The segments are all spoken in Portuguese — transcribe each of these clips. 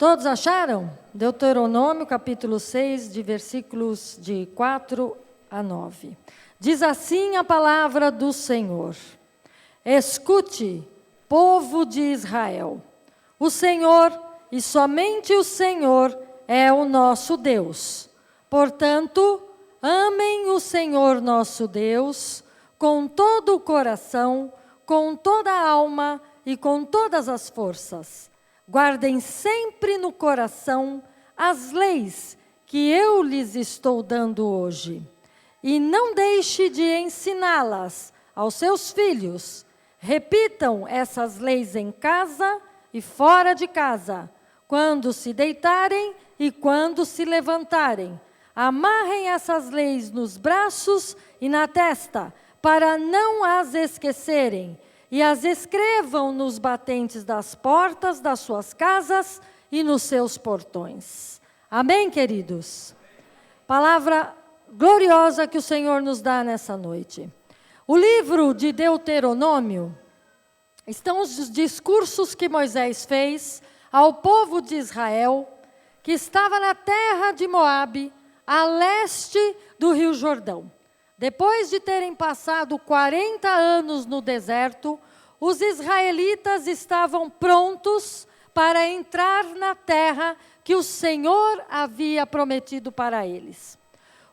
Todos acharam? Deuteronômio, capítulo 6, de versículos de 4 a 9. Diz assim a palavra do Senhor: Escute, povo de Israel, o Senhor, e somente o Senhor, é o nosso Deus. Portanto, amem o Senhor nosso Deus com todo o coração, com toda a alma e com todas as forças. Guardem sempre no coração as leis que eu lhes estou dando hoje. E não deixe de ensiná-las aos seus filhos. Repitam essas leis em casa e fora de casa, quando se deitarem e quando se levantarem. Amarrem essas leis nos braços e na testa, para não as esquecerem, e as escrevam nos batentes das portas das suas casas e nos seus portões. Amém, queridos? Palavra gloriosa que o Senhor nos dá nessa noite. O livro de Deuteronômio estão os discursos que Moisés fez ao povo de Israel, que estava na terra de Moabe, a leste do Rio Jordão. Depois de terem passado 40 anos no deserto, os israelitas estavam prontos para entrar na terra que o Senhor havia prometido para eles.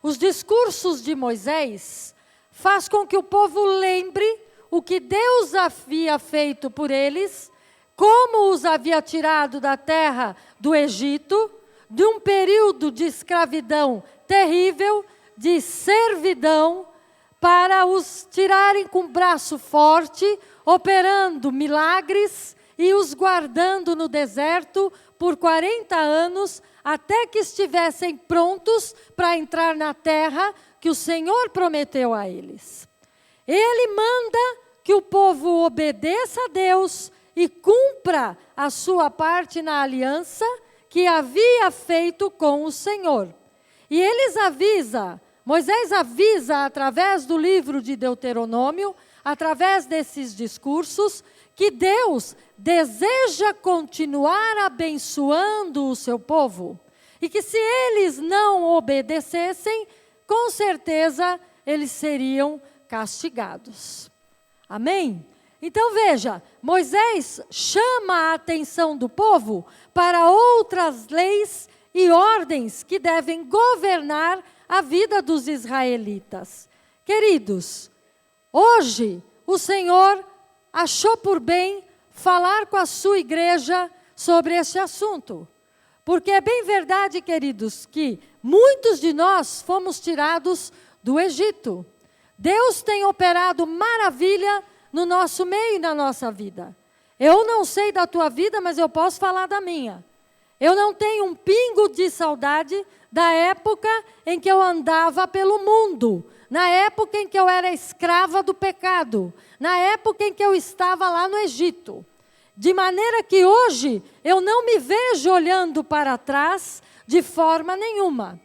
Os discursos de Moisés faz com que o povo lembre o que Deus havia feito por eles, como os havia tirado da terra do Egito, de um período de escravidão terrível, de servidão, para os tirarem com braço forte, operando milagres e os guardando no deserto por 40 anos, até que estivessem prontos para entrar na terra que o Senhor prometeu a eles. Ele manda que o povo obedeça a Deus e cumpra a sua parte na aliança que havia feito com o Senhor. E Moisés avisa através do livro de Deuteronômio, através desses discursos, que Deus deseja continuar abençoando o seu povo. E que se eles não obedecessem, com certeza eles seriam castigados. Amém? Então veja, Moisés chama a atenção do povo para outras leis e ordens que devem governar a vida dos israelitas. Queridos, hoje o Senhor achou por bem falar com a sua igreja sobre este assunto. Porque é bem verdade, queridos, que muitos de nós fomos tirados do Egito. Deus tem operado maravilha no nosso meio e na nossa vida. Eu não sei da tua vida, mas eu posso falar da minha. Eu não tenho um pingo de saudade da época em que eu andava pelo mundo, na época em que eu era escrava do pecado, na época em que eu estava lá no Egito. De maneira que hoje eu não me vejo olhando para trás de forma nenhuma.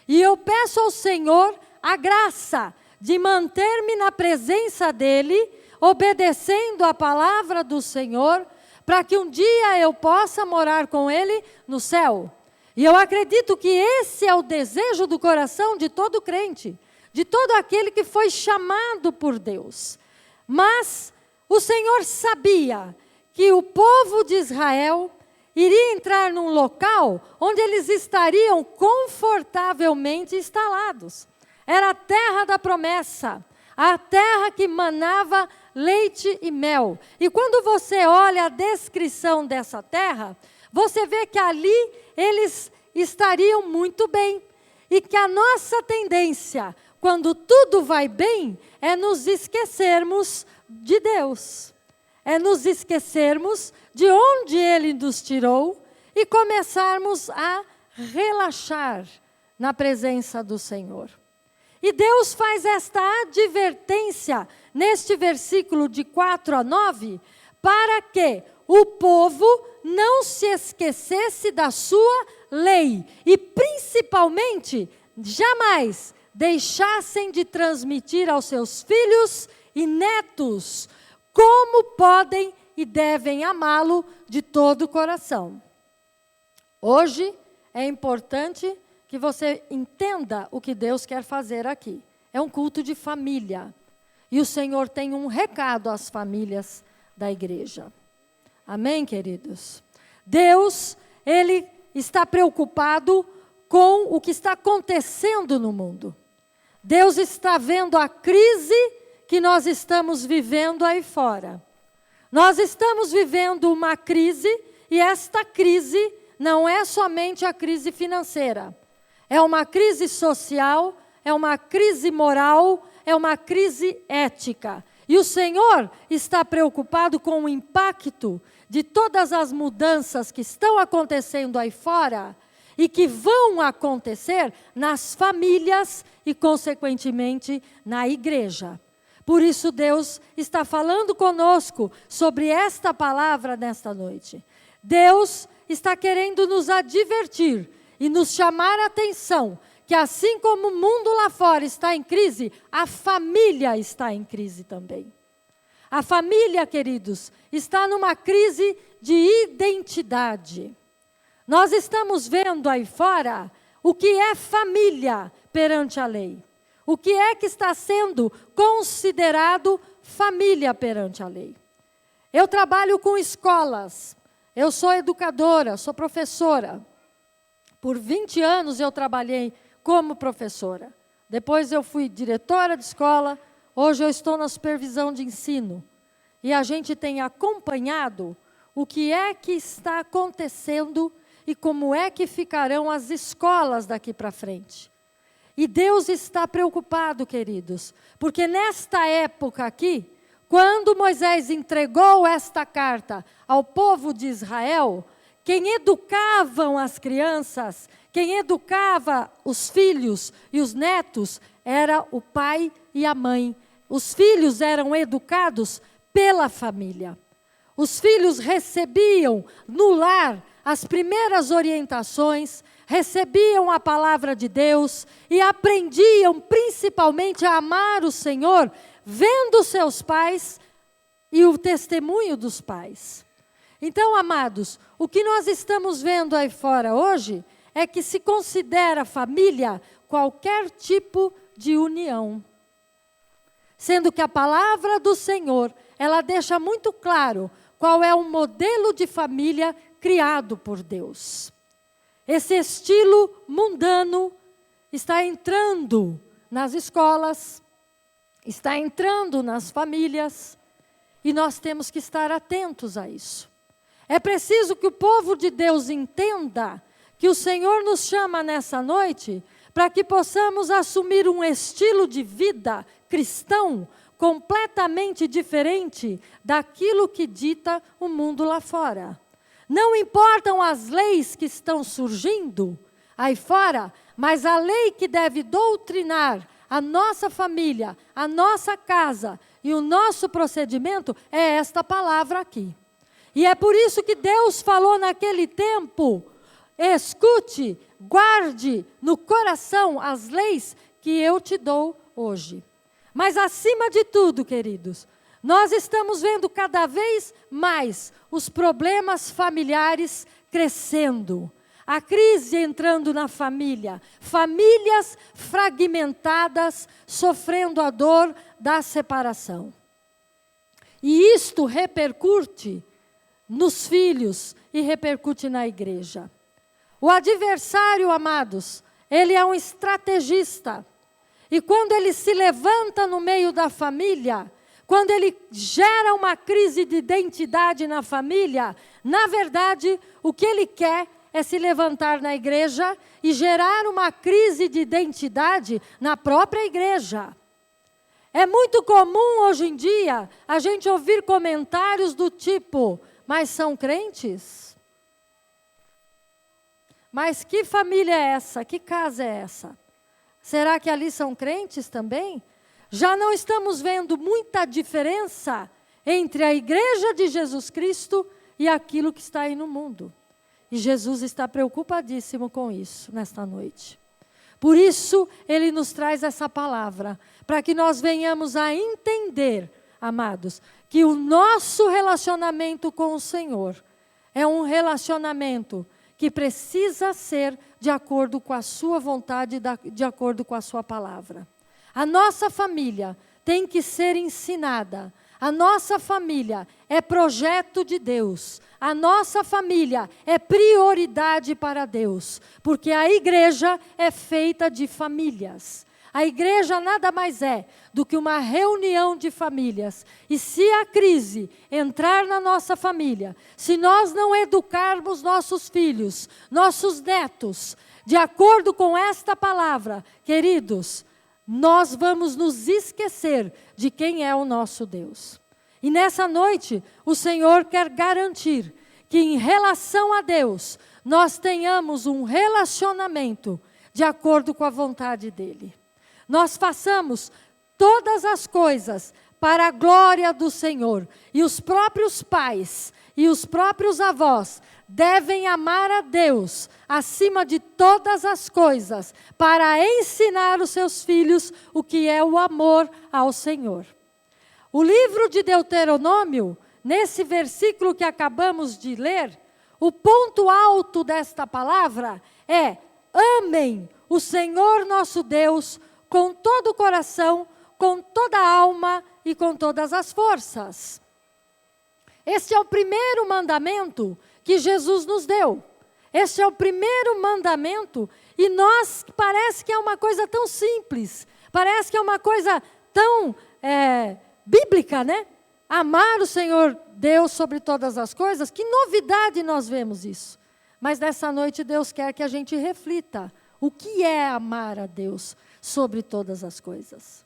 E eu peço ao Senhor a graça de manter-me na presença dEle, obedecendo a palavra do Senhor, para que um dia eu possa morar com Ele no céu. E eu acredito que esse é o desejo do coração de todo crente, de todo aquele que foi chamado por Deus. Mas o Senhor sabia que o povo de Israel iria entrar num local onde eles estariam confortavelmente instalados. Era a terra da promessa, a terra que manava leite e mel. E quando você olha a descrição dessa terra, você vê que ali eles estariam muito bem. E que a nossa tendência, quando tudo vai bem, é nos esquecermos de Deus. É nos esquecermos de onde Ele nos tirou e começarmos a relaxar na presença do Senhor. E Deus faz esta advertência neste versículo de 4 a 9, para que o povo não se esquecesse da sua lei e principalmente jamais deixassem de transmitir aos seus filhos e netos como podem e devem amá-lo de todo o coração. Hoje é importante que você entenda o que Deus quer fazer aqui. É um culto de família. E o Senhor tem um recado às famílias da igreja. Amém, queridos? Deus, Ele está preocupado com o que está acontecendo no mundo. Deus está vendo a crise que nós estamos vivendo aí fora. Nós estamos vivendo uma crise, e esta crise não é somente a crise financeira. É uma crise social, é uma crise moral, é uma crise ética. E o Senhor está preocupado com o impacto de todas as mudanças que estão acontecendo aí fora e que vão acontecer nas famílias e, consequentemente, na igreja. Por isso, Deus está falando conosco sobre esta palavra nesta noite. Deus está querendo nos advertir e nos chamar a atenção que, assim como o mundo lá fora está em crise, a família está em crise também. A família, queridos, está numa crise de identidade. Nós estamos vendo aí fora o que é família perante a lei. O que é que está sendo considerado família perante a lei? Eu trabalho com escolas, eu sou educadora, sou professora. Por 20 anos eu trabalhei como professora. Depois eu fui diretora de escola, hoje eu estou na supervisão de ensino. E a gente tem acompanhado o que é que está acontecendo e como é que ficarão as escolas daqui para frente. E Deus está preocupado, queridos, porque nesta época aqui, quando Moisés entregou esta carta ao povo de Israel, quem educavam as crianças, quem educava os filhos e os netos, era o pai e a mãe. Os filhos eram educados pela família. Os filhos recebiam no lar as primeiras orientações, recebiam a palavra de Deus e aprendiam principalmente a amar o Senhor, vendo seus pais e o testemunho dos pais. Então, amados, o que nós estamos vendo aí fora hoje é que se considera família qualquer tipo de união. Sendo que a palavra do Senhor, ela deixa muito claro qual é o modelo de família criado por Deus. Esse estilo mundano está entrando nas escolas, está entrando nas famílias, e nós temos que estar atentos a isso. É preciso que o povo de Deus entenda que o Senhor nos chama nessa noite para que possamos assumir um estilo de vida cristão completamente diferente daquilo que dita o mundo lá fora. Não importam as leis que estão surgindo aí fora, mas a lei que deve doutrinar a nossa família, a nossa casa e o nosso procedimento é esta palavra aqui. E é por isso que Deus falou naquele tempo: escute, guarde no coração as leis que eu te dou hoje. Mas acima de tudo, queridos, nós estamos vendo cada vez mais os problemas familiares crescendo. A crise entrando na família, famílias fragmentadas, sofrendo a dor da separação. E isto repercute nos filhos e repercute na igreja. O adversário, amados, ele é um estrategista. E quando ele se levanta no meio da família, quando ele gera uma crise de identidade na família, na verdade, o que ele quer é se levantar na igreja e gerar uma crise de identidade na própria igreja. É muito comum hoje em dia a gente ouvir comentários do tipo: mas são crentes? Mas que família é essa? Que casa é essa? Será que ali são crentes também? Já não estamos vendo muita diferença entre a igreja de Jesus Cristo e aquilo que está aí no mundo. E Jesus está preocupadíssimo com isso nesta noite. Por isso, Ele nos traz essa palavra, para que nós venhamos a entender, amados, que o nosso relacionamento com o Senhor é um relacionamento que precisa ser de acordo com a sua vontade, de acordo com a sua palavra. A nossa família tem que ser ensinada. A nossa família é projeto de Deus. A nossa família é prioridade para Deus. Porque a igreja é feita de famílias. A igreja nada mais é do que uma reunião de famílias. E se a crise entrar na nossa família, se nós não educarmos nossos filhos, nossos netos, de acordo com esta palavra, queridos, nós vamos nos esquecer de quem é o nosso Deus. E nessa noite, o Senhor quer garantir que em relação a Deus, nós tenhamos um relacionamento de acordo com a vontade dEle. Nós façamos todas as coisas para a glória do Senhor. E os próprios pais e os próprios avós devem amar a Deus acima de todas as coisas, para ensinar os seus filhos o que é o amor ao Senhor. O livro de Deuteronômio, nesse versículo que acabamos de ler, o ponto alto desta palavra é: amem o Senhor nosso Deus com todo o coração, com toda a alma e com todas as forças. Este é o primeiro mandamento que Jesus nos deu. Este é o primeiro mandamento e nós, parece que é uma coisa tão simples, parece que é uma coisa tão bíblica, né? Amar o Senhor Deus sobre todas as coisas, que novidade nós vemos isso. Mas nessa noite Deus quer que a gente reflita o que é amar a Deus sobre todas as coisas.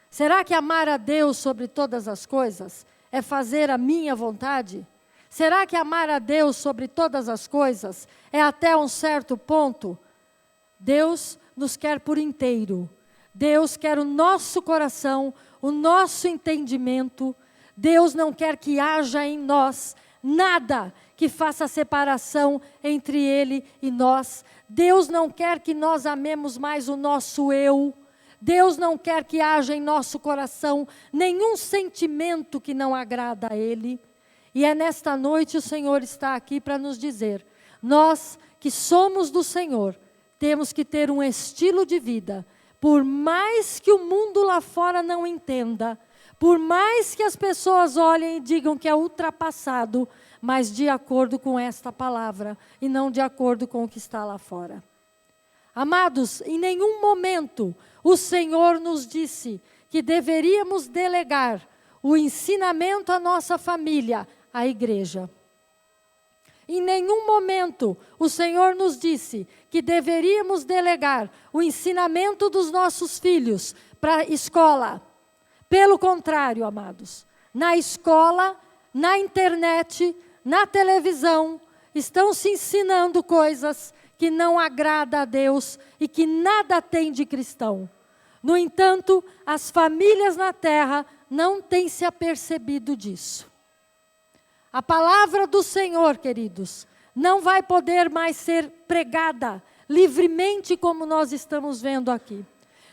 Será que amar a Deus sobre todas as coisas é fazer a minha vontade? Será que amar a Deus sobre todas as coisas é até um certo ponto? Deus nos quer por inteiro. Deus quer o nosso coração, o nosso entendimento. Deus não quer que haja em nós nada que faça separação entre Ele e nós. Deus não quer que nós amemos mais o nosso eu. Deus não quer que haja em nosso coração nenhum sentimento que não agrada a Ele. E é nesta noite o Senhor está aqui para nos dizer: nós que somos do Senhor, temos que ter um estilo de vida, por mais que o mundo lá fora não entenda, por mais que as pessoas olhem e digam que é ultrapassado, mas de acordo com esta palavra e não de acordo com o que está lá fora. Amados, em nenhum momento o Senhor nos disse que deveríamos delegar o ensinamento à nossa família, à igreja. Em nenhum momento o Senhor nos disse que deveríamos delegar o ensinamento dos nossos filhos para a escola. Pelo contrário, amados, na escola, na internet, na televisão, estão se ensinando coisas que não agrada a Deus e que nada tem de cristão. No entanto, as famílias na terra não têm se apercebido disso. A palavra do Senhor, queridos, não vai poder mais ser pregada livremente como nós estamos vendo aqui.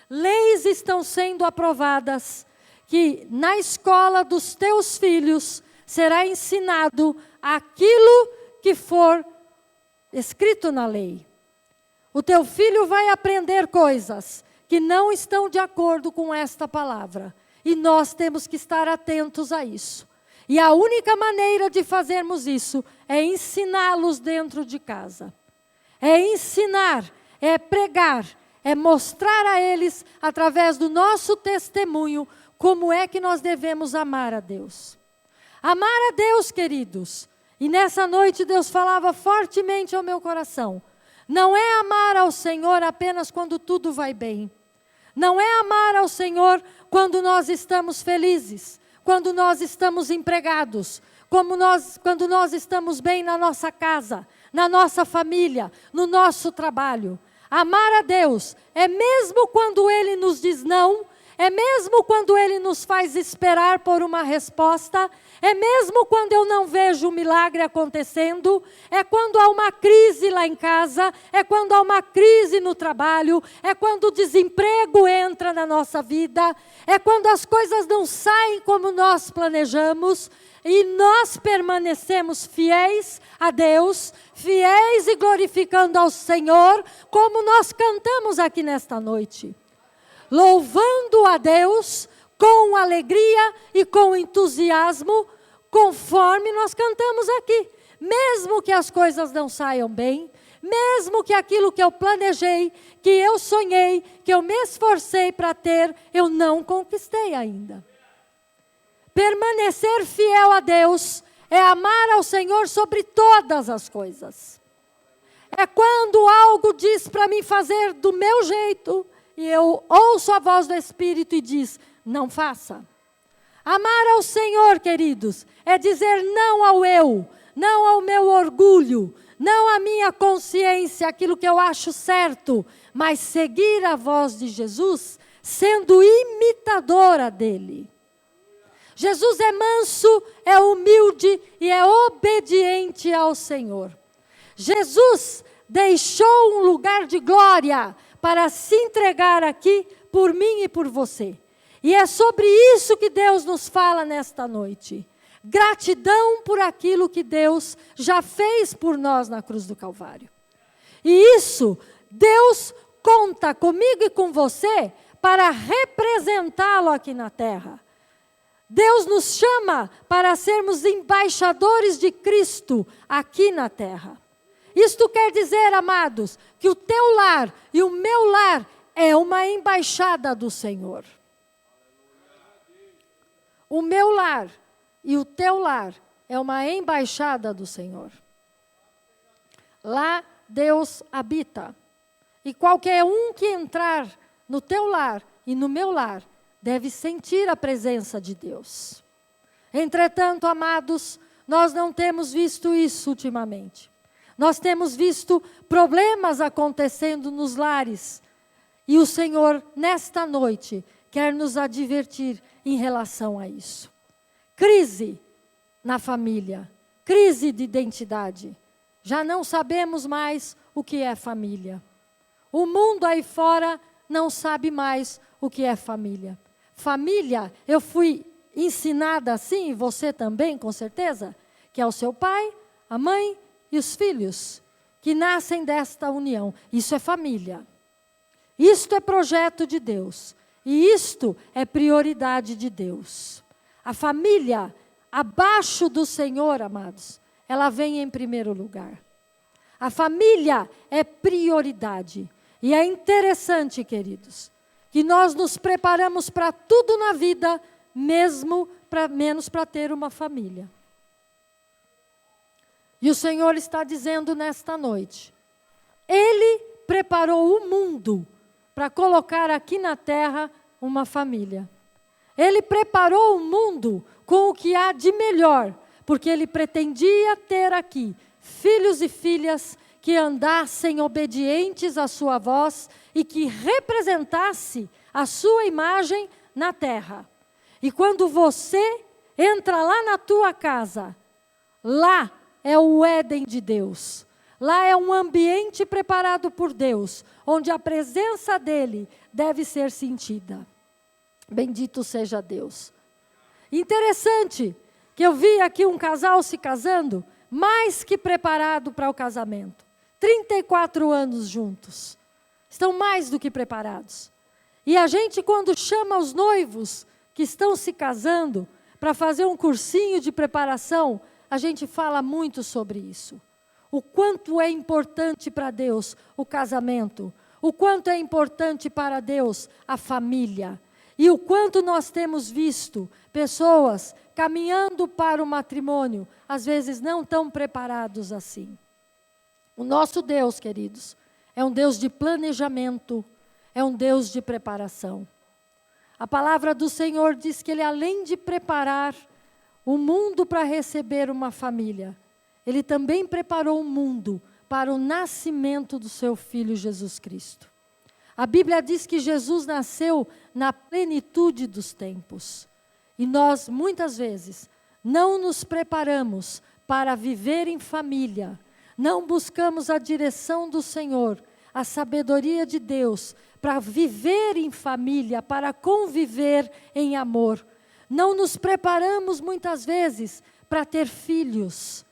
Leis estão sendo aprovadas que na escola dos teus filhos será ensinado aquilo que for escrito na lei. O teu filho vai aprender coisas que não estão de acordo com esta palavra. E nós temos que estar atentos a isso. E a única maneira de fazermos isso é ensiná-los dentro de casa. É ensinar, é pregar, é mostrar a eles, através do nosso testemunho, como é que nós devemos amar a Deus. Amar a Deus, queridos. E nessa noite Deus falava fortemente ao meu coração. Não é amar ao Senhor apenas quando tudo vai bem. Não é amar ao Senhor quando nós estamos felizes, quando nós estamos empregados, quando nós estamos bem na nossa casa, na nossa família, no nosso trabalho. Amar a Deus é mesmo quando Ele nos diz não, É mesmo quando Ele nos faz esperar por uma resposta, é mesmo quando eu não vejo o milagre acontecendo, é quando há uma crise lá em casa, é quando há uma crise no trabalho, é quando o desemprego entra na nossa vida, é quando as coisas não saem como nós planejamos, e nós permanecemos fiéis a Deus, fiéis e glorificando ao Senhor, como nós cantamos aqui nesta noite. Louvando a Deus com alegria e com entusiasmo, conforme nós cantamos aqui. Mesmo que as coisas não saiam bem, mesmo que aquilo que eu planejei, que eu sonhei, que eu me esforcei para ter, eu não conquistei ainda. Permanecer fiel a Deus é amar ao Senhor sobre todas as coisas. É quando algo diz para mim fazer do meu jeito, e eu ouço a voz do Espírito e diz, não faça. Amar ao Senhor, queridos, é dizer não ao eu, não ao meu orgulho, não à minha consciência, aquilo que eu acho certo, mas seguir a voz de Jesus, sendo imitadora dele. Jesus é manso, é humilde e é obediente ao Senhor. Jesus deixou um lugar de glória para se entregar aqui por mim e por você. E é sobre isso que Deus nos fala nesta noite. Gratidão por aquilo que Deus já fez por nós na cruz do Calvário. E isso, Deus conta comigo e com você para representá-lo aqui na terra. Deus nos chama para sermos embaixadores de Cristo aqui na terra. Isto quer dizer, amados, que o teu lar e o meu lar é uma embaixada do Senhor. O meu lar e o teu lar é uma embaixada do Senhor. Lá Deus habita. E qualquer um que entrar no teu lar e no meu lar deve sentir a presença de Deus. Entretanto, amados, nós não temos visto isso ultimamente. Nós temos visto problemas acontecendo nos lares. E o Senhor, nesta noite, quer nos advertir em relação a isso. Crise na família, crise de identidade. Já não sabemos mais o que é família. O mundo aí fora não sabe mais o que é família. Família, eu fui ensinada assim, você também, com certeza, que é o seu pai, a mãe e os filhos que nascem desta união. Isso é família. Isto é projeto de Deus. E isto é prioridade de Deus. A família, abaixo do Senhor, amados, ela vem em primeiro lugar. A família é prioridade. E é interessante, queridos, que nós nos preparamos para tudo na vida, menos para ter uma família. E o Senhor está dizendo nesta noite, Ele preparou o mundo para colocar aqui na terra uma família. Ele preparou o mundo com o que há de melhor, porque Ele pretendia ter aqui filhos e filhas que andassem obedientes à sua voz e que representasse a sua imagem na terra. E quando você entra lá na tua casa, lá é o Éden de Deus. Lá é um ambiente preparado por Deus, onde a presença dEle deve ser sentida. Bendito seja Deus. Interessante que eu vi aqui um casal se casando, mais que preparado para o casamento. 34 anos juntos. Estão mais do que preparados. E a gente, quando chama os noivos que estão se casando para fazer um cursinho de preparação, a gente fala muito sobre isso. O quanto é importante para Deus o casamento, o quanto é importante para Deus a família, e o quanto nós temos visto pessoas caminhando para o matrimônio, às vezes não tão preparados assim. O nosso Deus, queridos, é um Deus de planejamento, é um Deus de preparação. A palavra do Senhor diz que Ele, além de preparar o mundo para receber uma família, Ele também preparou o mundo para o nascimento do seu Filho Jesus Cristo. A Bíblia diz que Jesus nasceu na plenitude dos tempos. E nós, muitas vezes, não nos preparamos para viver em família. Não buscamos a direção do Senhor, a sabedoria de Deus, para viver em família, para conviver em amor. Não nos preparamos, muitas vezes, para ter filhos.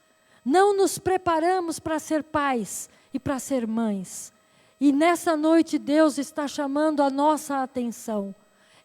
Não nos preparamos para ser pais e para ser mães. E nessa noite Deus está chamando a nossa atenção.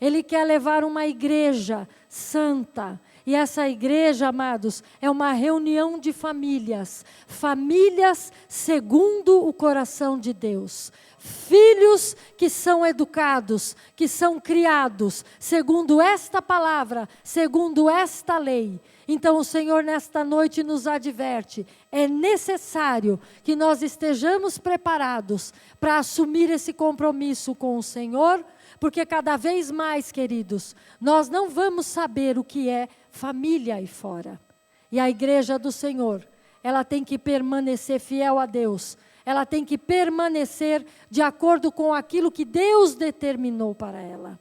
Ele quer levar uma igreja santa. E essa igreja, amados, é uma reunião de famílias. Famílias segundo o coração de Deus. Filhos que são educados, que são criados, segundo esta palavra, segundo esta lei. Então o Senhor nesta noite nos adverte, é necessário que nós estejamos preparados para assumir esse compromisso com o Senhor, porque cada vez mais, queridos, nós não vamos saber o que é família aí fora. E a igreja do Senhor, ela tem que permanecer fiel a Deus, ela tem que permanecer de acordo com aquilo que Deus determinou para ela.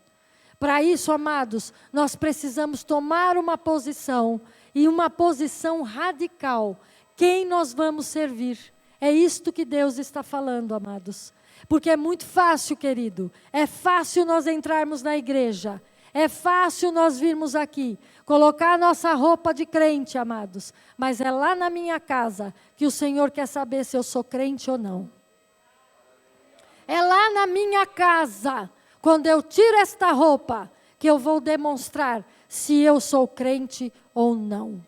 Para isso, amados, nós precisamos tomar uma posição, e uma posição radical. Quem nós vamos servir? É isto que Deus está falando, amados. Porque é muito fácil, querido, é fácil nós entrarmos na igreja, é fácil nós virmos aqui, colocar a nossa roupa de crente, amados, mas é lá na minha casa que o Senhor quer saber se eu sou crente ou não. É lá na minha casa, quando eu tiro esta roupa, que eu vou demonstrar se eu sou crente ou não.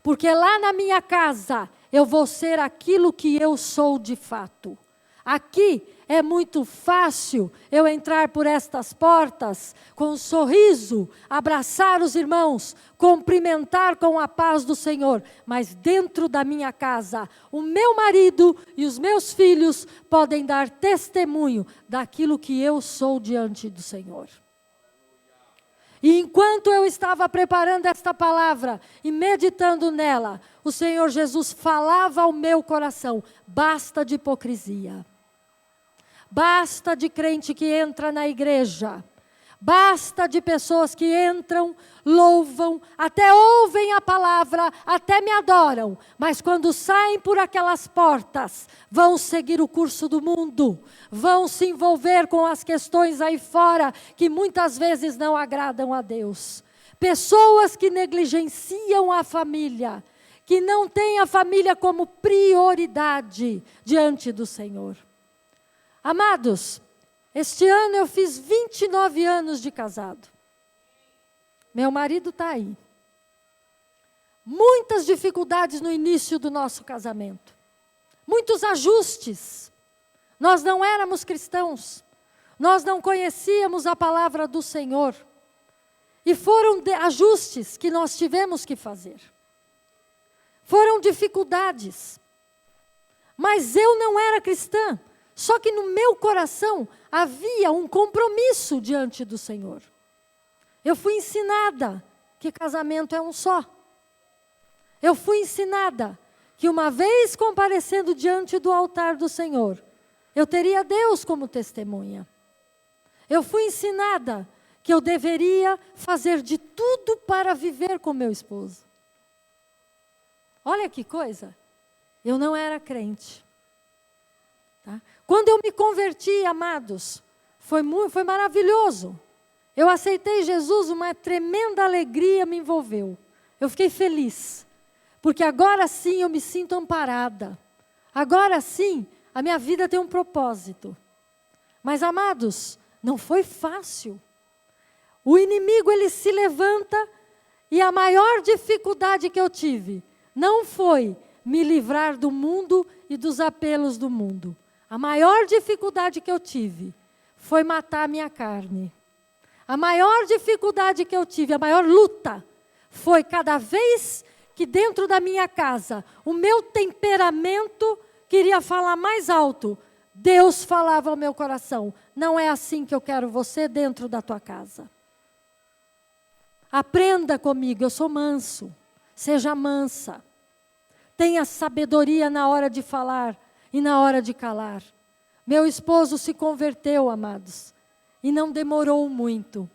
Porque lá na minha casa, eu vou ser aquilo que eu sou de fato. Aqui é muito fácil eu entrar por estas portas com um sorriso, abraçar os irmãos, cumprimentar com a paz do Senhor. Mas dentro da minha casa, o meu marido e os meus filhos podem dar testemunho daquilo que eu sou diante do Senhor. E enquanto eu estava preparando esta palavra e meditando nela, o Senhor Jesus falava ao meu coração, basta de hipocrisia. Basta de crente que entra na igreja. Basta de pessoas que entram, louvam, até ouvem a palavra, até me adoram. Mas quando saem por aquelas portas, vão seguir o curso do mundo. Vão se envolver com as questões aí fora, que muitas vezes não agradam a Deus. Pessoas que negligenciam a família, que não têm a família como prioridade diante do Senhor. Amados, este ano eu fiz 29 anos de casado. Meu marido está aí. Muitas dificuldades no início do nosso casamento. Muitos ajustes. Nós não éramos cristãos. Nós não conhecíamos a palavra do Senhor. E foram ajustes que nós tivemos que fazer. Foram dificuldades. Mas eu não era cristã. Só que no meu coração havia um compromisso diante do Senhor. Eu fui ensinada que casamento é um só. Eu fui ensinada que uma vez comparecendo diante do altar do Senhor, eu teria Deus como testemunha. Eu fui ensinada que eu deveria fazer de tudo para viver com meu esposo. Olha que coisa, eu não era crente. Tá? Quando eu me converti, amados, foi maravilhoso. Eu aceitei Jesus, uma tremenda alegria me envolveu. Eu fiquei feliz, porque agora sim eu me sinto amparada. Agora sim, a minha vida tem um propósito. Mas, amados, não foi fácil. O inimigo, ele se levanta e a maior dificuldade que eu tive não foi me livrar do mundo e dos apelos do mundo. A maior dificuldade que eu tive foi matar a minha carne. A maior dificuldade que eu tive, a maior luta, foi cada vez que dentro da minha casa, o meu temperamento queria falar mais alto. Deus falava ao meu coração, não é assim que eu quero você dentro da tua casa. Aprenda comigo, eu sou manso, seja mansa. Tenha sabedoria na hora de falar e na hora de calar. Meu esposo se converteu, amados, e não demorou muito.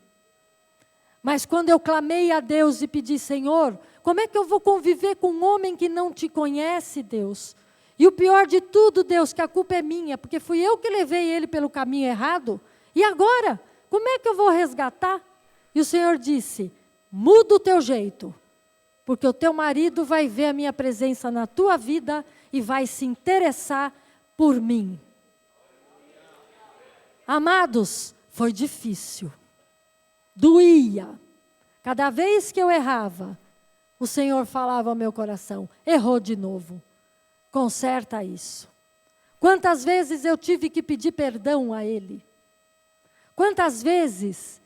Mas quando eu clamei a Deus e pedi, Senhor, como é que eu vou conviver com um homem que não te conhece, Deus? E o pior de tudo, Deus, que a culpa é minha, porque fui eu que levei ele pelo caminho errado. E agora? Como é que eu vou resgatar? E o Senhor disse, muda o teu jeito, porque o teu marido vai ver a minha presença na tua vida e vai se interessar por mim. Amados, foi difícil, doía. Cada vez que eu errava, o Senhor falava ao meu coração, errou de novo, conserta isso. Quantas vezes eu tive que pedir perdão a Ele? Quantas vezes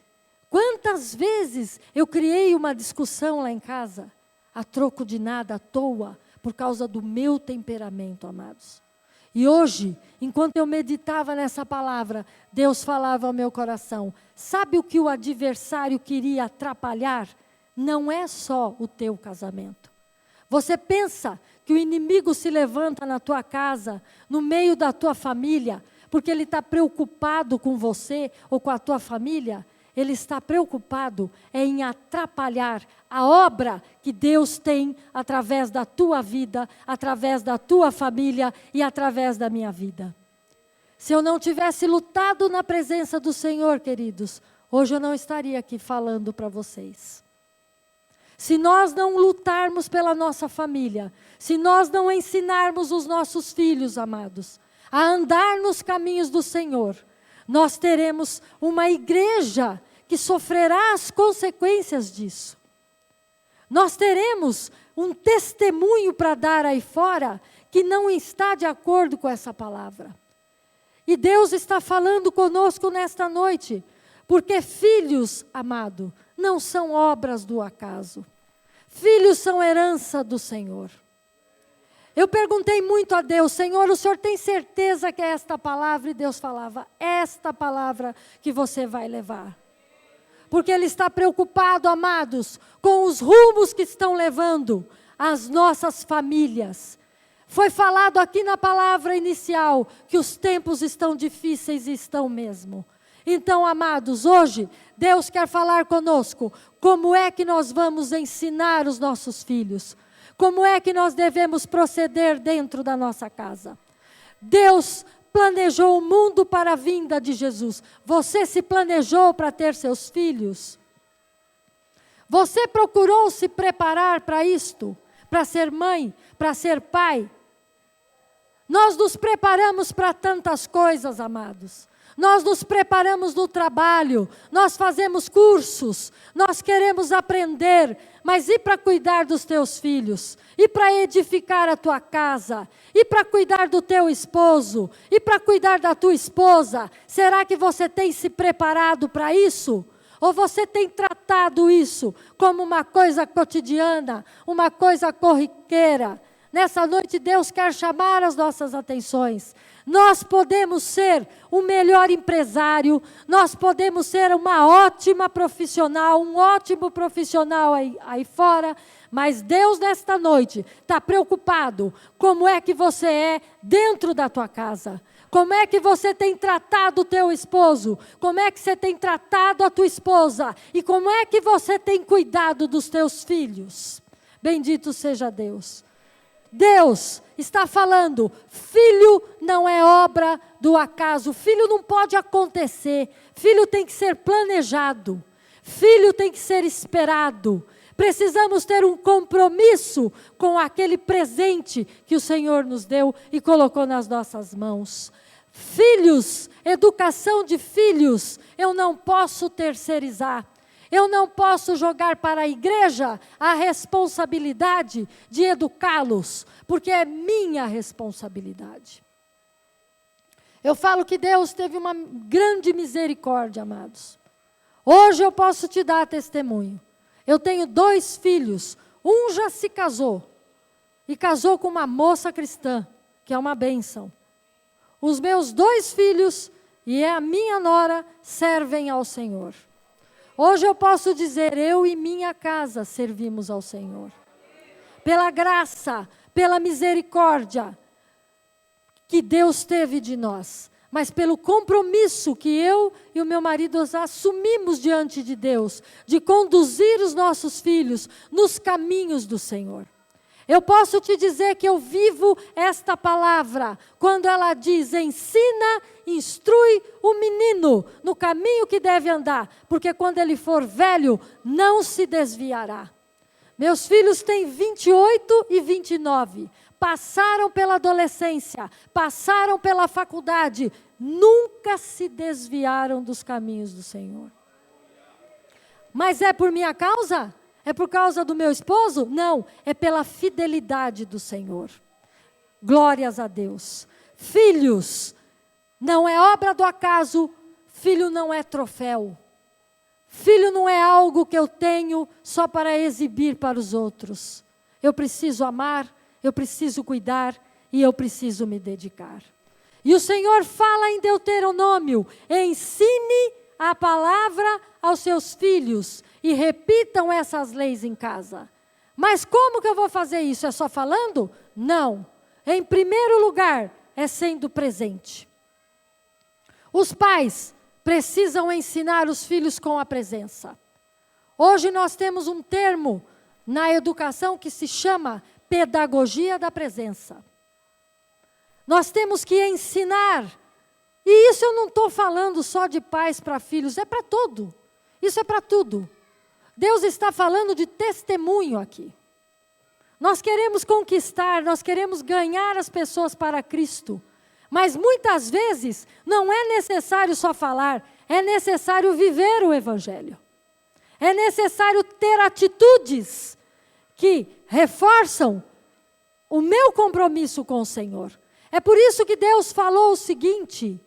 eu criei uma discussão lá em casa, a troco de nada, à toa, por causa do meu temperamento, amados. E hoje, enquanto eu meditava nessa palavra, Deus falava ao meu coração, sabe o que o adversário queria atrapalhar? Não é só o teu casamento. Você pensa que o inimigo se levanta na tua casa, no meio da tua família, porque ele está preocupado com você ou com a tua família? Ele está preocupado em atrapalhar a obra que Deus tem através da tua vida, através da tua família e através da minha vida. Se eu não tivesse lutado na presença do Senhor, queridos, hoje eu não estaria aqui falando para vocês. Se nós não lutarmos pela nossa família, se nós não ensinarmos os nossos filhos, amados, a andar nos caminhos do Senhor, nós teremos uma igreja que sofrerá as consequências disso. Nós teremos um testemunho para dar aí fora que não está de acordo com essa palavra. E Deus está falando conosco nesta noite, porque filhos, amado, não são obras do acaso. Filhos são herança do Senhor. Eu perguntei muito a Deus, Senhor, o Senhor tem certeza que é esta palavra? E Deus falava, esta palavra que você vai levar. Porque Ele está preocupado, amados, com os rumos que estão levando as nossas famílias. Foi falado aqui na palavra inicial que os tempos estão difíceis e estão mesmo. Então, amados, hoje Deus quer falar conosco como é que nós vamos ensinar os nossos filhos. Como é que nós devemos proceder dentro da nossa casa? Deus planejou o mundo para a vinda de Jesus. Você se planejou para ter seus filhos? Você procurou se preparar para isto? Para ser mãe? Para ser pai? Nós nos preparamos para tantas coisas, amados. Nós nos preparamos no trabalho, nós fazemos cursos, nós queremos aprender, mas e para cuidar dos teus filhos? E para edificar a tua casa? E para cuidar do teu esposo? E para cuidar da tua esposa? Será que você tem se preparado para isso? Ou você tem tratado isso como uma coisa cotidiana, uma coisa corriqueira? Nessa noite Deus quer chamar as nossas atenções. Nós podemos ser o melhor empresário, nós podemos ser uma ótima profissional, um ótimo profissional aí fora, mas Deus nesta noite está preocupado como é que você é dentro da tua casa. Como é que você tem tratado o teu esposo? Como é que você tem tratado a tua esposa? E como é que você tem cuidado dos teus filhos? Bendito seja Deus. Deus está falando, filho não é obra do acaso, filho não pode acontecer, filho tem que ser planejado, filho tem que ser esperado. Precisamos ter um compromisso com aquele presente que o Senhor nos deu e colocou nas nossas mãos. Filhos, educação de filhos, eu não posso terceirizar. Eu não posso jogar para a igreja a responsabilidade de educá-los, porque é minha responsabilidade. Eu falo que Deus teve uma grande misericórdia, amados. Hoje eu posso te dar testemunho. Eu tenho 2 filhos, um já se casou, e casou com uma moça cristã, que é uma bênção. Os meus 2 filhos e a minha nora servem ao Senhor. Hoje eu posso dizer, eu e minha casa servimos ao Senhor. Pela graça, pela misericórdia que Deus teve de nós. mas pelo compromisso que eu e o meu marido assumimos diante de Deus, de conduzir os nossos filhos nos caminhos do Senhor. Eu posso te dizer que eu vivo esta palavra, quando ela diz, ensina, instrui o menino no caminho que deve andar, porque quando ele for velho, não se desviará. Meus filhos têm 28 e 29, passaram pela adolescência, passaram pela faculdade, nunca se desviaram dos caminhos do Senhor. Mas é por minha causa? É por causa do meu esposo? Não, é pela fidelidade do Senhor. Glórias a Deus. Filhos, não é obra do acaso, filho não é troféu. Filho não é algo que eu tenho só para exibir para os outros. Eu preciso amar, eu preciso cuidar e eu preciso me dedicar. E o Senhor fala em Deuteronômio, ensine a palavra aos seus filhos e repitam essas leis em casa. Mas como que eu vou fazer isso? É só falando? Não. Em primeiro lugar, é sendo presente. Os pais precisam ensinar os filhos com a presença. Hoje nós temos um termo na educação que se chama pedagogia da presença. Nós temos que ensinar, e isso eu não estou falando só de pais para filhos, é para tudo. Isso é para tudo. Deus está falando de testemunho aqui. Nós queremos conquistar, nós queremos ganhar as pessoas para Cristo. Mas muitas vezes não é necessário só falar, é necessário viver o Evangelho. É necessário ter atitudes que reforçam o meu compromisso com o Senhor. É por isso que Deus falou o seguinte,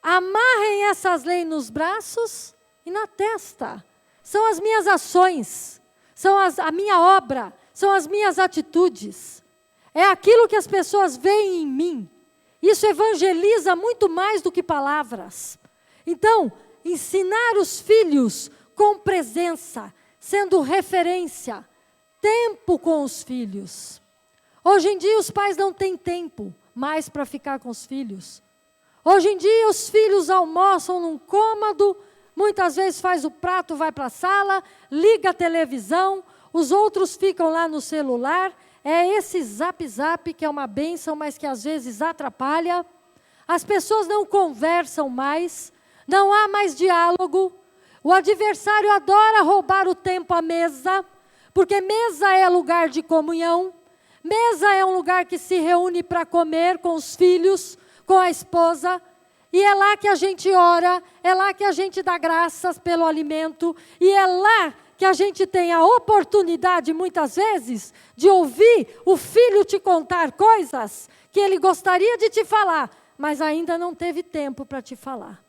amarrem essas leis nos braços e na testa. São as minhas ações, são a minha obra, são as minhas atitudes. É aquilo que as pessoas veem em mim. Isso evangeliza muito mais do que palavras. Então, ensinar os filhos com presença, sendo referência, tempo com os filhos. Hoje em dia os pais não têm tempo mais para ficar com os filhos. Hoje em dia os filhos almoçam num cômodo, muitas vezes faz o prato, vai para a sala, liga a televisão, os outros ficam lá no celular. É esse zap que é uma bênção, mas que às vezes atrapalha. As pessoas não conversam mais, não há mais diálogo. O adversário adora roubar o tempo à mesa, porque mesa é lugar de comunhão. Mesa é um lugar que se reúne para comer com os filhos, com a esposa. E é lá que a gente ora, é lá que a gente dá graças pelo alimento. E é lá que a gente tem a oportunidade, muitas vezes, de ouvir o filho te contar coisas que ele gostaria de te falar, mas ainda não teve tempo para te falar.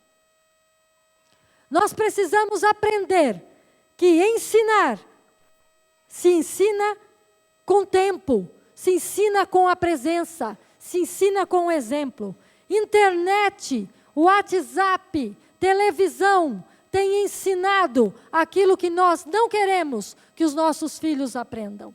Nós precisamos aprender que ensinar se ensina com tempo, se ensina com a presença, se ensina com o exemplo. Internet, WhatsApp, televisão, tem ensinado aquilo que nós não queremos que os nossos filhos aprendam.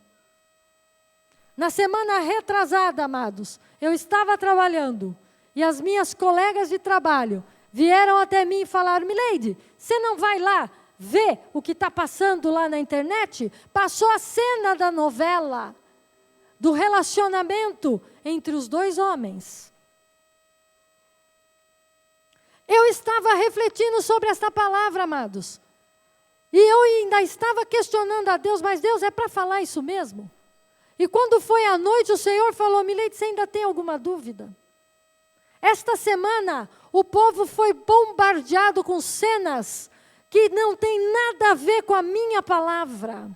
Na semana retrasada, amados, eu estava trabalhando e as minhas colegas de trabalho vieram até mim e falaram, Mileide, você não vai lá ver o que está passando lá na internet? Passou a cena da novela, do relacionamento entre os dois homens. Eu estava refletindo sobre essa palavra, amados. E eu ainda estava questionando a Deus, mas Deus, é para falar isso mesmo? E quando foi à noite, o Senhor falou, Mileide, você ainda tem alguma dúvida? Esta semana, o povo foi bombardeado com cenas que não tem nada a ver com a minha palavra.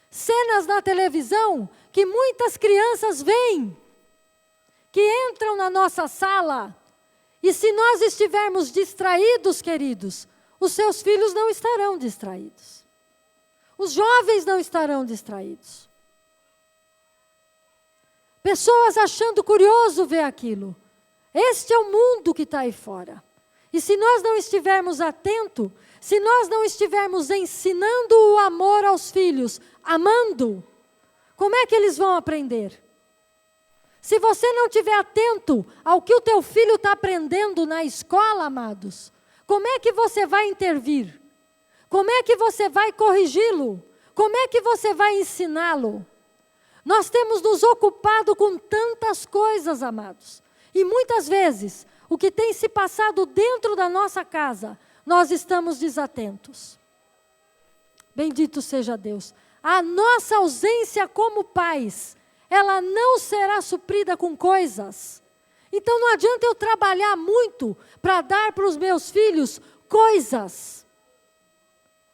Cenas na televisão que muitas crianças veem, que entram na nossa sala. E se nós estivermos distraídos, queridos, os seus filhos não estarão distraídos. Os jovens não estarão distraídos. Pessoas achando curioso ver aquilo. Este é o mundo que está aí fora. E se nós não estivermos atentos, se nós não estivermos ensinando o amor aos filhos, amando, como é que eles vão aprender? Se você não estiver atento ao que o teu filho está aprendendo na escola, amados, como é que você vai intervir? Como é que você vai corrigi-lo? Como é que você vai ensiná-lo? Nós temos nos ocupado com tantas coisas, amados. E muitas vezes, o que tem se passado dentro da nossa casa, nós estamos desatentos. Bendito seja Deus. A nossa ausência como pais, ela não será suprida com coisas. Então não adianta eu trabalhar muito para dar para os meus filhos coisas.